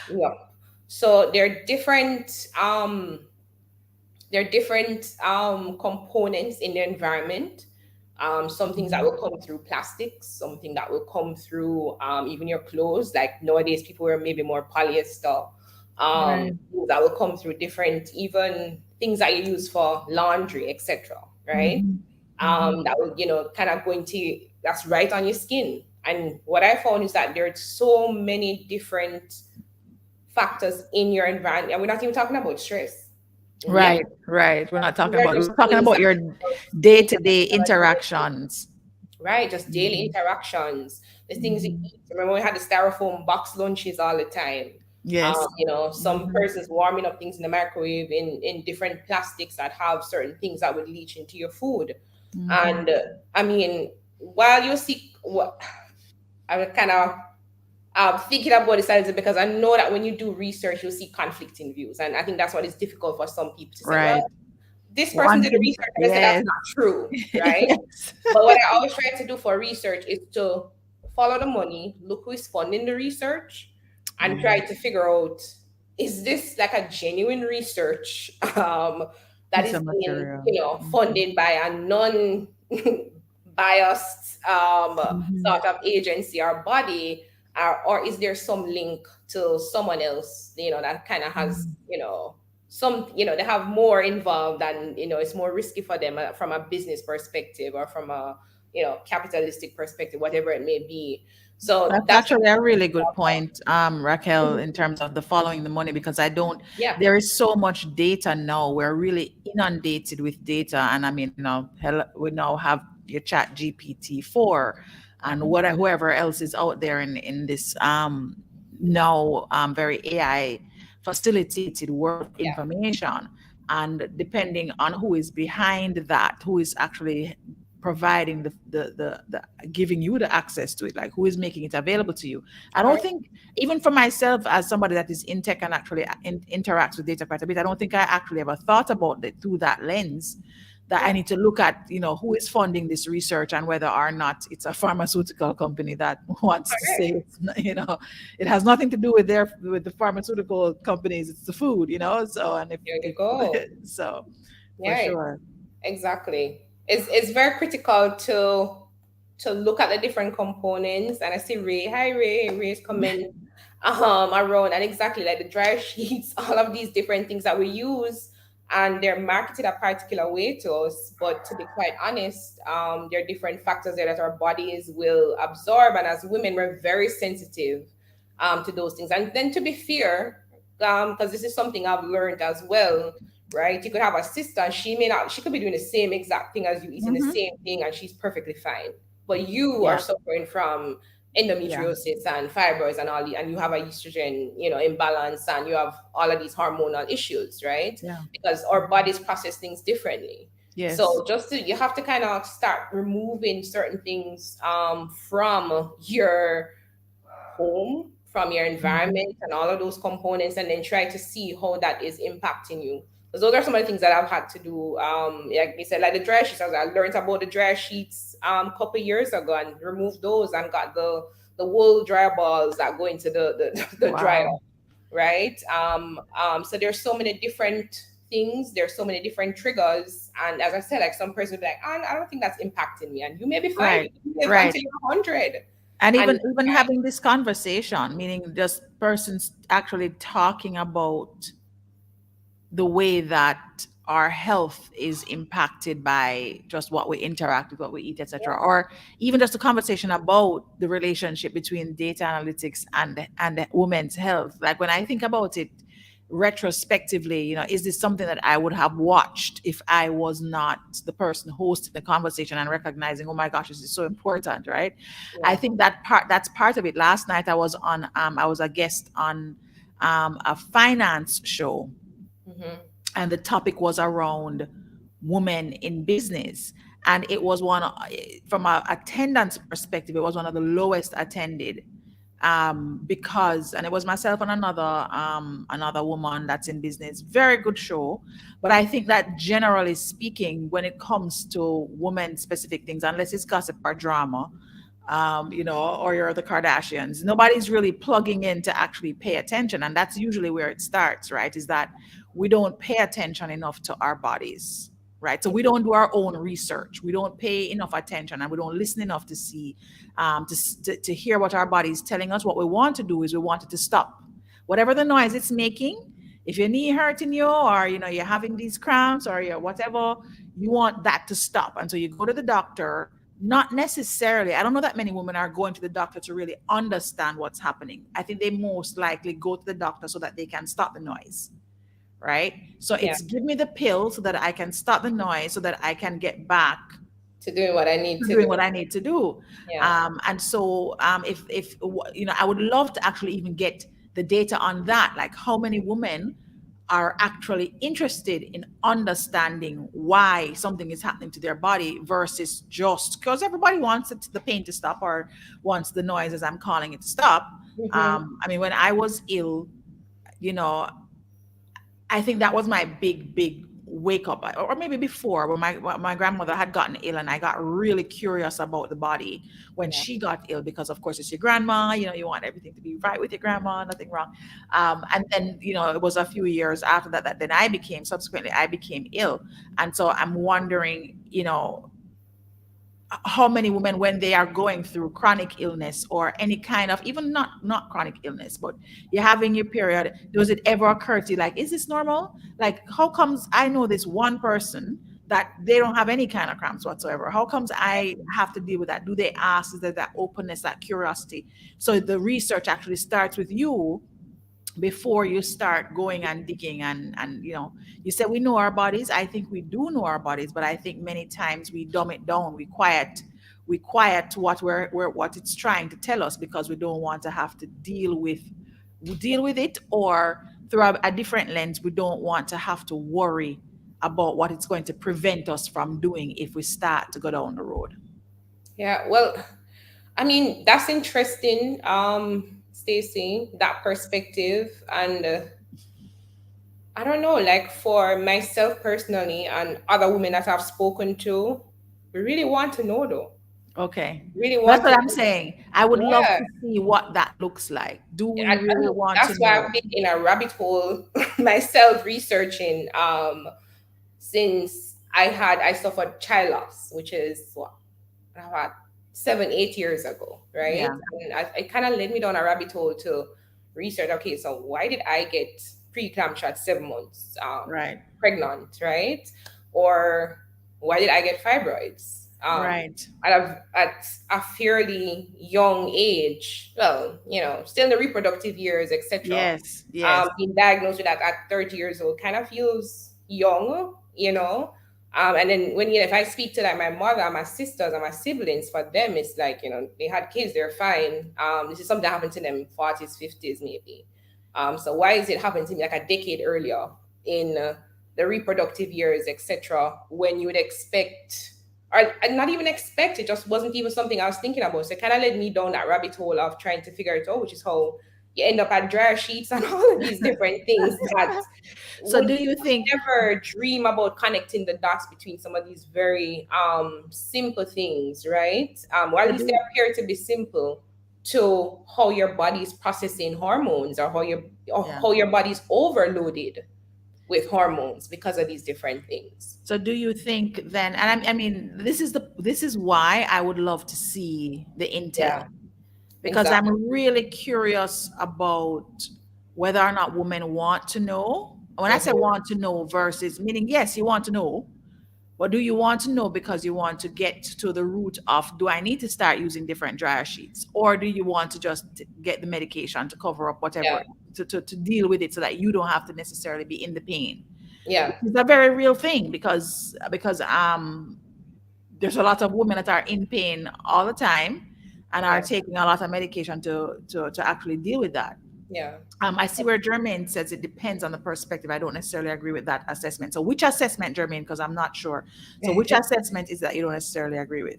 yeah. So there are different components in the environment. Some things that Mhm. will come through plastics, something that will come through even your clothes. Like nowadays, people wear maybe more polyester. Right. Things that will come through different, even things that you use for laundry, etc. Right? Mhm. Mhm. That will, kind of go into, that's right on your skin. And what I found is that there are so many different factors in your environment, and we're not even talking about stress. Yeah, Right, right. these are We're just talking things about that your things that day-to-day people are doing, interactions. right? Just daily Mhm. interactions, the things you Mhm. eat. Remember, we had the styrofoam box lunches all the time. Yes. Some Mhm. persons warming up things in the microwave in different plastics that have certain things that would leach into your food. Mhm. And I mean, while you see what I was kind of thinking about this a little, because I know that when you do research, you'll see conflicting views, and I think that's what is difficult for some people to say. Well, Right. this person One did the thing. research and they said that's Yes. not true, right? Yes. But what I always try to do for research is to follow the money, look who is funding the research, and try Mm. to figure out, is this like a genuine research that Piece is of being, material. Mhm. funded by a non biased Mhm. sort of agency or body, or is there some link to someone else, that kind of has, Mhm. some, they have more involved, and it's more risky for them from a business perspective, or from a capitalistic perspective, whatever it may be. So That's that's actually a really good what, point, Raquel, mhm, in terms of the following the money, because I don't, yeah, there is so much data now. We're really inundated with data. And I mean, we now have your chat GPT-4 and whoever else is out there in this now very AI facilitated world of yeah, information. And depending on who is behind that, who is actually providing the giving you the access to it, like who is making it available to you. I don't correct, think, even for myself as somebody that is in tech and actually interacts with data quite a bit, I don't think I actually ever thought about it through that lens, that I yeah, need to look at, who is funding this research and whether or not it's a pharmaceutical company that wants to say correct. it's it has nothing to do with the pharmaceutical companies, it's the food, so. And There you if go. so, for Yeah, sure. exactly. It's very critical to look at the different components. And I see Ray. Hi, Ray. Ray's coming around, and exactly like the dryer sheets, all of these different things that we use, and they're marketed a particular way to us. But to be quite honest, there are different factors there that our bodies will absorb, and as women, we're very sensitive to those things. And then, to be fair, because this is something I've learned as well, right? You could have a sister, she may not, she could be doing the same exact thing as you, eating the Hmm. same thing, and she's perfectly fine. But you are Yeah. suffering from Yeah. endometriosis and fibroids and all the, and you have a estrogen, imbalance, and you have all of these hormonal issues, right? Yeah. Because our bodies process things differently. Yes. So you have to kind of start removing certain things from your home, from your Mhm. environment and all of those components, and then try to see how that is impacting you. Because those are some of the things that I've had to do. Like we said, like the dryer sheets. I learned about the dryer sheets a couple years ago and removed those and got the wool dryer balls that go into the dryer, Wow. right? So there's so many different things. There's so many different triggers, and as I said, like some person will be like, I don't think that's impacting me, and you may be fine. You Right. can live Right. until you're 100, And and even having this conversation, meaning just persons actually talking about the way that our health is impacted by just what we interact with, what we eat, etc., or even just a conversation about the relationship between data analytics and the women's health. Like when I think about it retrospectively, is this something that I would have watched if I was not the person hosting the conversation and recognizing, oh my gosh, this is so important, right? I yeah. think that's part of it. Last night I was a guest on a finance show, Hmm. and the topic was around women in business, and it was from a attendance perspective, it was one of the lowest attended, because, and it was myself and another woman that's in business. Very good show, but I think that generally speaking, when it comes to women specific things, unless it's gossip or drama, or you're the Kardashians, nobody's really plugging in to actually pay attention. And that's usually where it starts, right? Is that we don't pay attention enough to our bodies, right? So we don't do our own research. We don't pay enough attention, and we don't listen enough to see, to hear what our body is telling us. What we want to do is we want it to stop. Whatever the noise it's making, if your knee hurting you, or you're having these cramps, or you're whatever, you want that to stop. And so you go to the doctor. Not necessarily. I don't know that many women are going to the doctor to really understand what's happening. I think they most likely go to the doctor so that they can stop the noise, right? So Yeah, it's give me the pill so that I can stop the noise so that I can get back to doing what I need to to doing do. what I need to do. Yeah. And so, if I would love to actually even get the data on that, like how many women are actually interested in understanding why something is happening to their body versus just because everybody wants the pain to stop, or wants the noise, as I'm calling it, to stop. Hmm. I mean, when I was ill, you know, I think that was my big wake up, or maybe before, when my grandmother had gotten ill, and I got really curious about the body when Yeah. she got ill, because of course it's your grandma, you want everything to be right with your grandma, nothing wrong. And then, it was a few years after that then I became ill. And so I'm wondering, how many women, when they are going through chronic illness or any kind of, even not chronic illness, but you're having your period, does it ever occur to you, like, is this normal? Like, how comes I know this one person that they don't have any kind of cramps whatsoever? How comes I have to deal with that? Do they ask? Is there that openness, that curiosity? So the research actually starts with you before you start going and digging. And you said we know our bodies. I think we do know our bodies, but I think many times we dumb it down. We quiet what it's trying to tell us, because we don't want to have to deal with it, or through a different lens, we don't want to have to worry about what it's going to prevent us from doing if we start to go down the road. Yeah. Well, I mean, that's interesting, Stacey, that perspective. And I don't know, like for myself personally and other women that I've spoken to, we really want to know though. Okay. Really That's want what to I'm know. saying. I would love Yeah. to see what that looks like. Do we I really mean, want to that's why I've know? been in a rabbit hole myself researching since I suffered child loss, which is what about 7, 8 years ago, right? Yeah, And it kind of led me down a rabbit hole to research. Okay, so why did I get pre-eclampsia at 7 months right, pregnant, right? Or why did I get fibroids right. at a fairly young age? Well, still in the reproductive years, etc. Yes, yes, Being diagnosed with that at 30 years old kind of feels young. And then if I speak to like my mother and my sisters and my siblings, for them it's like, they had kids, they're fine. This is something that happened to them 40s, 50s maybe. So why is it happening to me like a decade earlier in the reproductive years, etc., when you would expect, or not even expect, it just wasn't even something I was thinking about. So it kind of led me down that rabbit hole of trying to figure it out, which is how you end up at dryer sheets and all of these different things that So would do you think never dream about connecting the dots between some of these very simple things, right? Or at so least they do appear to be simple to how your body is processing hormones, or yeah. how your body's overloaded with hormones because of these different things. So do you think then, and I mean, this is why I would love to see the Yeah, intel, because exactly. I'm really curious about whether or not women want to know. When I say Mhm. want to know versus meaning, yes, you want to know, but do you want to know because you want to get to the root of, do I need to start using different dryer sheets? Or do you want to just get the medication to cover up Yeah, whatever, to deal with it so that you don't have to necessarily be in the pain? yeah, Which is a very real thing because there's a lot of women that are in pain all the time and are yeah, taking a lot of medication to actually deal with that. yeah. I see where Jermaine says it depends on the perspective. I don't necessarily agree with that assessment. So, which assessment, Jermaine? Because I'm not sure. So, which assessment is that you don't necessarily agree with?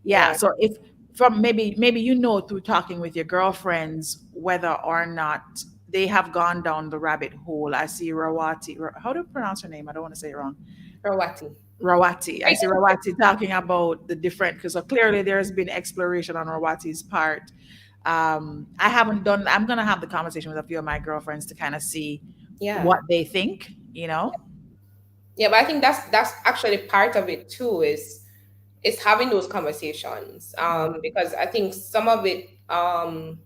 Yeah. Yeah. So, if from maybe you know through talking with your girlfriends whether or not they have gone down the rabbit hole. I see Rawati. How do you pronounce her name? I don't want to say it wrong. Rawati. Rawati. I see Rawati talking about the different, because so clearly there's been exploration on Rawati's part. I haven't done, I'm going to have the conversation with a few of my girlfriends to kind of see Yeah. what they think, you know? Yeah, but I think that's actually part of it too, is having those conversations. Because I think some of it,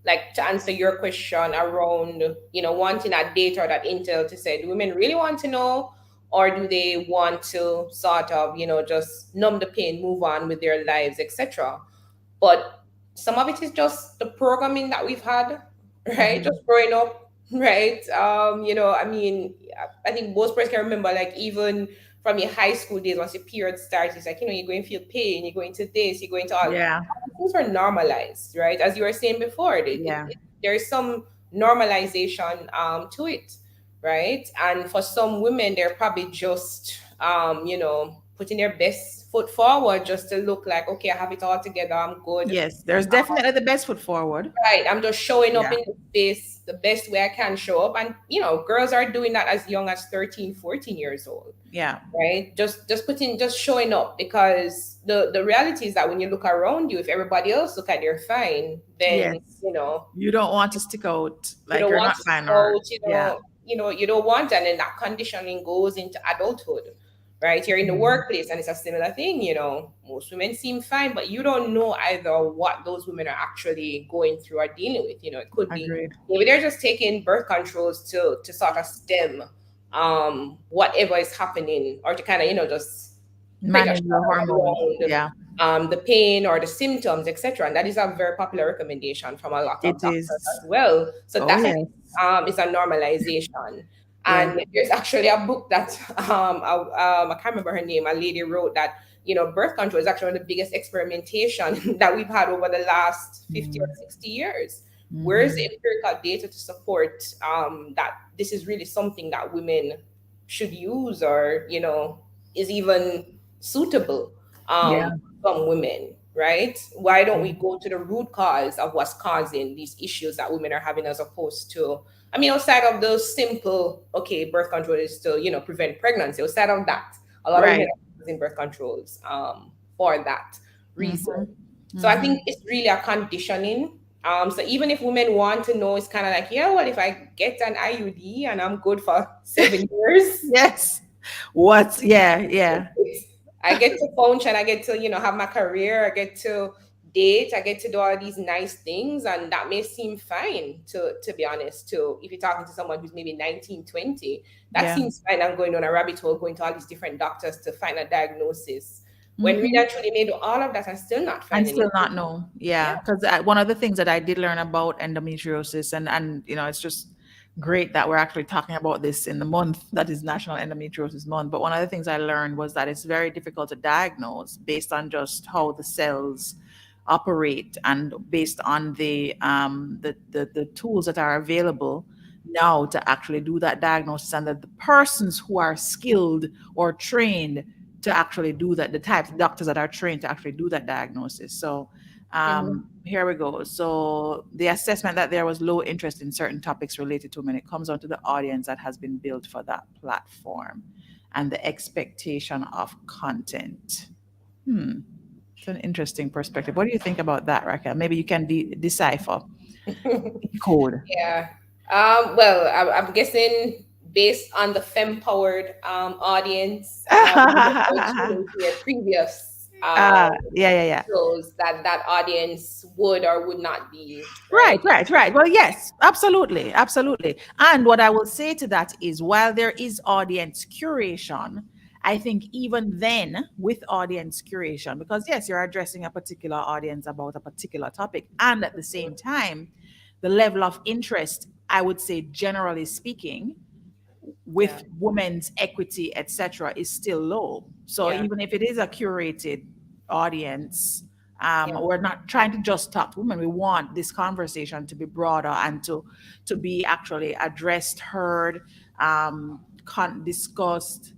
like to answer your question around, wanting that data or that intel to say, do women really want to know, or do they want to sort of, just numb the pain, move on with their lives, etc. But some of it is just the programming that we've had, right? Mhm. Just growing up, right? I mean, I think most parents can remember, like, even from your high school days, once your period starts, it's like, you're going to feel pain, you're going to this, you're going to all Yeah. things were normalized, right? As you were saying before, Yeah. there is some normalization to it, right? And for some women, they're probably just, putting their best foot forward just to look like, okay, I have it all together, I'm good. Yes. There's definitely the best foot forward. Right. I'm just showing up Yeah. in the space the best way I can show up. And, girls are doing that as young as 13, 14 years old, Yeah. right? Just showing up, because the reality is that when you look around you, if everybody else look at you're fine, then, Yes. You don't want to stick out you like don't you're want not to fine or, scout, yeah. you don't want, and then that conditioning goes into adulthood, right? You're in the Mhm. workplace and it's a similar thing, most women seem fine, but you don't know either what those women are actually going through or dealing with. It could be Agreed. maybe they're just taking birth controls to sort of stem whatever is happening, or to kind of, just create a Manage the shutdown hormones. around Yeah. the pain or the symptoms, etc. And that is a very popular recommendation from a lot of It doctors is. as well. So Oh, that I yes. think is a normalization. Yeah. And there's actually a book that I can't remember her name. A lady wrote that, birth control is actually one of the biggest experimentation that we've had over the last 50 or 60 years. Where's the Mm-hmm. empirical data to support that this is really something that women should use, or is even suitable Yeah. from women, right? Why don't we go to the root cause of what's causing these issues that women are having, as opposed to, I mean, outside of those simple, okay, birth control is to, prevent pregnancy. Outside of that, a lot of women Right. are using birth controls for that reason. Mm-hmm. So I Mm-hmm. think it's really a conditioning. So even if women want to know, it's kind of like, yeah, well, if I get an IUD and I'm good for 7 years, Yes. What? Yeah. Yeah. I get to function, I get to, have my career, I get to date, I get to do all these nice things. And that may seem fine, to be honest, too. If you're talking to someone who's maybe 19, 20, that Yeah. seems fine. I'm going on a rabbit hole, going to all these different doctors to find a diagnosis. When really Mm-hmm. and truly may do all of that and still not And find still anything. not know. Yeah. Yeah. Because one of the things that I did learn about endometriosis, and it's just great that we're actually talking about this in the month that is National Endometriosis Month. But one of the things I learned was that it's very difficult to diagnose based on just how the cells operate and based on the tools that are available now to actually do that diagnosis, and that the persons who are skilled or trained to actually do that, the types of doctors that are trained to actually do that diagnosis. So Mhm. Here we go. So the assessment that there was low interest in certain topics related to women, it comes onto the audience that has been built for that platform and the expectation of content. Hmm. It's an interesting perspective. What do you think about that, Raquel? Maybe you can decipher, code. Yeah. Well, I'm guessing based on the fem-powered audience, referring to your previous Yeah, yeah, yeah. shows, that that audience would or would not be Right, right. right, right. Well, yes, absolutely, absolutely. And what I will say to that is while there is audience curation, I think even then, with audience curation, because yes, you're addressing a particular audience about a particular topic, and at the same time, the level of interest, I would say, generally speaking, Yeah. with women's equity, etc., is still low. So Yeah. even if it is a curated audience, Yeah. we're not trying to just talk to women. We want this conversation to be broader and to be actually addressed, heard, discussed,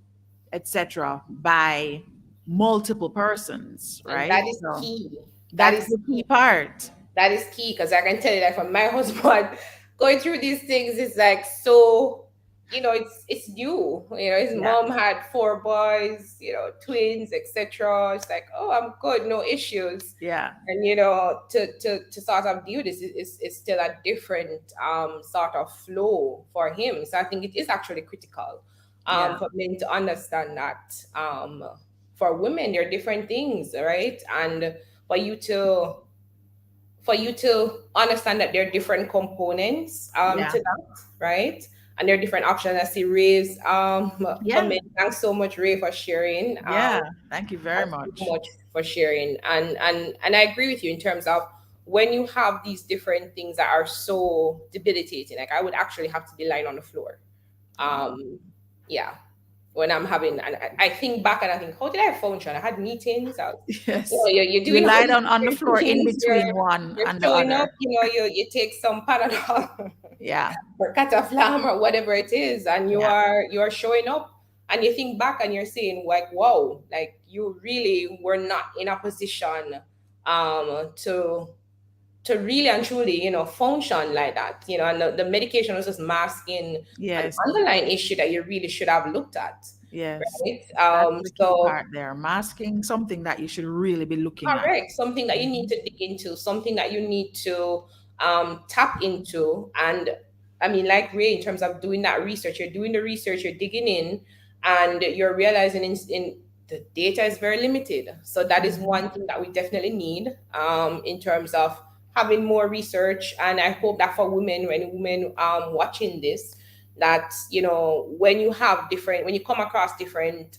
etc., by multiple persons, And right? that is So key. That that's is the key key. part. That is key, because I can tell you that from my husband, going through these things is like so, it's new. His Yeah, mom had four boys, twins, etc. It's like, oh, I'm good, no issues. yeah, And to sort of view this is still a different sort of flow for him. So I think it is actually critical yeah, for men to understand that for women there are different things, right? And for you to for you to understand that there are different components yeah, to that, right? And there are different options. I see Ray's yeah, comment. Thanks so much, Ray, for sharing. yeah. Thank you very Thanks so much. much for sharing. And I agree with you in terms of when you have these different things that are so debilitating. Like, I would actually have to be lying on the floor. Wow. Um, yeah, when I'm having, and I think back and I think, how did I function? I had meetings. I was, Yes. you're You doing all lie these down on the different floor in things. between one You're and the showing up. other. You take some Panadol Yeah. or Cataflam or whatever it is, and Yeah. you are showing up, and you think back and you're saying like, wow, like you really were not in a position to really and truly, function like that, and the medication was just masking an Yes. underlying issue that you really should have looked at, Yes. right? That's the key So part there. Masking something that you should really be looking at. correct. Something that you need Mhm. to dig into, something that you need to tap into. And I mean, like Ray, in terms of doing that research, you're doing the research, you're digging in, and you're realizing in the data is very limited. So that is Mhm. one thing that we definitely need in terms of having more research. And I hope that for women, when women watching this, that when you come across different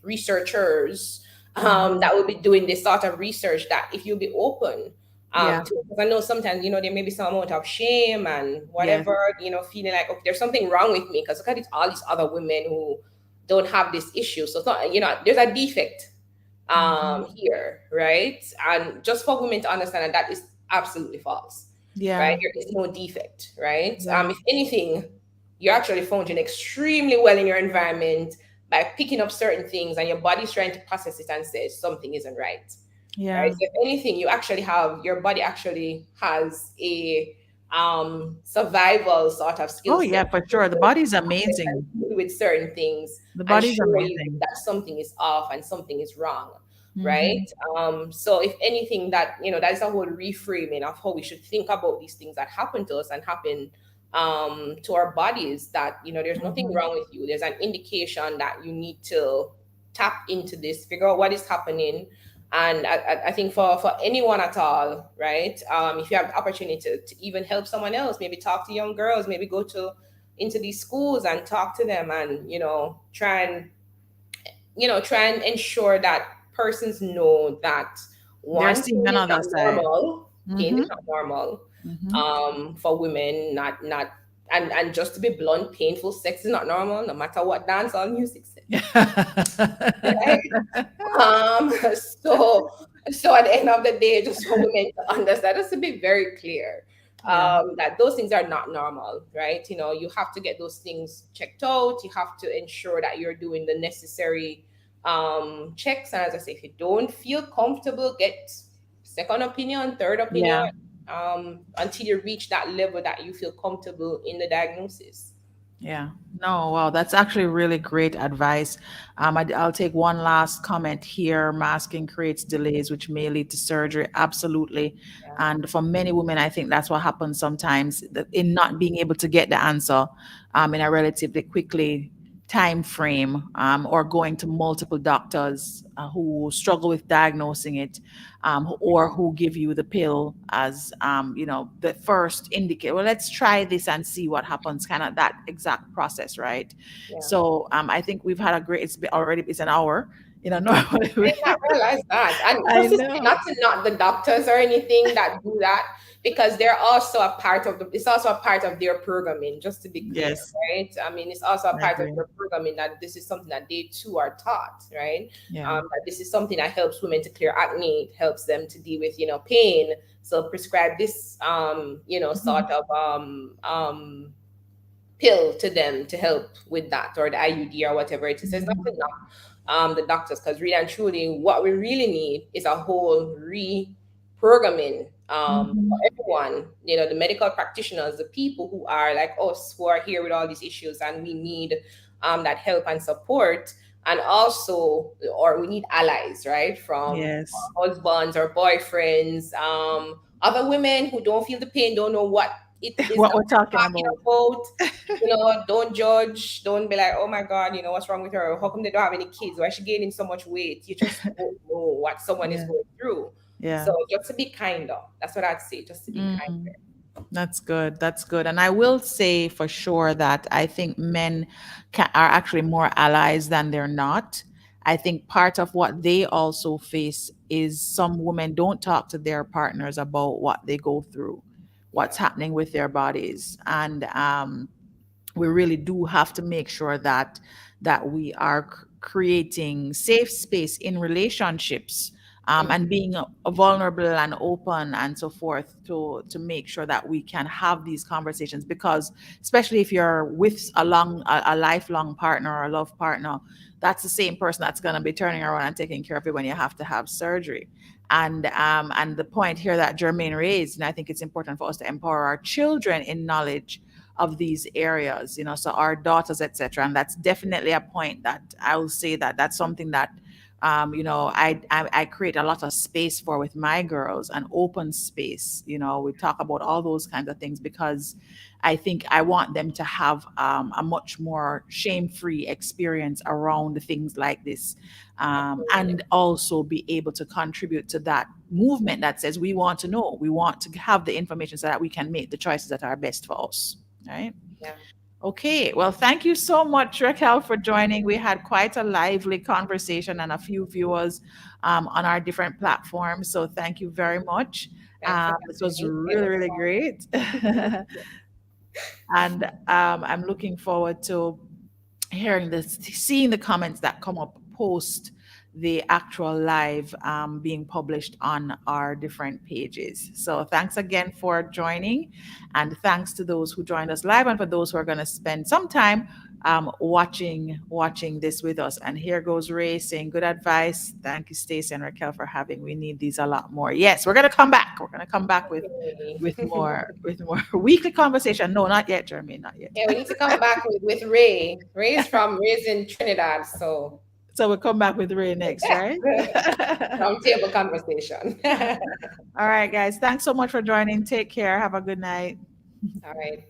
researchers Mhm. that will be doing this sort of research, that if you'll be open Yeah. to, because I know sometimes there may be some amount of shame and Yes. whatever, feeling like, okay, there's something wrong with me because look at all these other women who don't have this issue. So it's not, there's a defect Mhm. here, right? And just for women to understand that that is absolutely false, right? Yeah. There is no defect, right? Yeah. If anything, you're actually functioning extremely well in your environment by picking up certain things, and your body's trying to process it and says something isn't right, right? Yeah. So if anything, your body actually has a survival sort of skill Oh set yeah, for sure. The body's amazing. with certain things The and body's show you amazing. that something is off and something is wrong, right? Mhm. So if anything, that is a whole reframing of how we should think about these things that happen to us and happen to our bodies, that there's nothing Mhm. wrong with you. There's an indication that you need to tap into this, figure out what is happening. And I think for anyone at all, right? If you have the opportunity to even help someone else, maybe talk to young girls, maybe go to into these schools and talk to them, and try and ensure that persons know that They're one, seeing pain is not another side. normal. Pain is Mhm. not normal Mhm. for women. Not and just to be blunt, painful sex is not normal, no matter what dance or music says, right? Um, so at the end of the day, just for women to understand, just to be very clear, Yeah. that those things are not normal, right? You have to get those things checked out. You have to ensure that you're doing the necessary checks. And as I say, if you don't feel comfortable, get second opinion, third opinion, Yeah. until you reach that level that you feel comfortable in the diagnosis. Yeah. No, wow, that's actually really great advice. I'll take one last comment here. Masking creates delays, which may lead to surgery. Absolutely. Yeah. And for many women, I think that's what happens sometimes in not being able to get the answer in a relatively quickly time frame, or going to multiple doctors who struggle with diagnosing it, or who give you the pill as the first indicate, well, let's try this and see what happens, kind of that exact process, right? Yeah. So I think we've had a great, already it's an hour, I normally. did not realize that. And I just to say, not know. to knock the doctors or anything that do that, because they're also a part of it's also a part of their programming, just to be clear, Yes, right? I mean, it's also a I part of agree. their programming that this is something that they too are taught, right? Yeah. That this is something that helps women to clear acne, it helps them to deal with, pain. So prescribe this, sort of pill to them to help with that, or the IUD or whatever it is. It's not Mhm. enough the doctors, because really and truly what we really need is a whole reprogramming for Mhm. everyone, the medical practitioners, the people who are like us, who are here with all these issues, and we need that help and support. And also, or we need allies, right, from Yes. our husbands or boyfriends, other women who don't feel the pain, don't know what it is What that we're talking we're talking about. about. Don't judge. Don't be like, oh my God, what's wrong with her? How come they don't have any kids? Why is she gaining so much weight? You just don't know what someone is Yeah. going through. Yeah. So just to be kinder. That's what I'd say. Just to be Mm. kinder. That's good. That's good. And I will say for sure that I think men are actually more allies than they're not. I think part of what they also face is some women don't talk to their partners about what they go through, Yeah. what's happening with their bodies. And we really do have to make sure that we are creating safe space in relationships, Mm. and being vulnerable and open and so forth, to make sure that we can have these conversations, because especially if you're with a lifelong partner or a love partner, that's the same person that's going to be turning around and taking care of you when you have to have surgery. And the point here that Jermaine raised, and I think it's important for us to empower our children in knowledge of these areas, so our daughters, etc. And that's definitely a point that I will say that that's something that I create a lot of space for with my girls, an open space. We talk about all those kinds of things because I think I want them to have a much more shame-free experience around things like this, Absolutely. and also be able to contribute to that movement that says we want to know, we want to have the information so that we can make the choices that are best for us. Right. Yeah. Okay. Well, thank you so much, Raquel, for joining. We had quite a lively conversation and a few viewers on our different platforms. So thank you very much. Thanks for This having was me. It really, was really great. And I'm looking forward to hearing this, seeing the comments that come up post the actual live being published on our different pages. So thanks again for joining, and thanks to those who joined us live, and for those who are going to spend some time watching this with us. And here goes Ray saying, "Good advice. Thank you, Stacey and Raquel, for having. We need these a lot more." Yes, we're going to come back. We're going to come back with fun. more weekly conversation. No, not yet, Jeremy, not yet. Yeah, we need to come back with Ray. Ray's in Trinidad, so So we'll come back with Ray next, right? round table conversation. All right, guys. Thanks so much for joining. Take care. Have a good night. All right.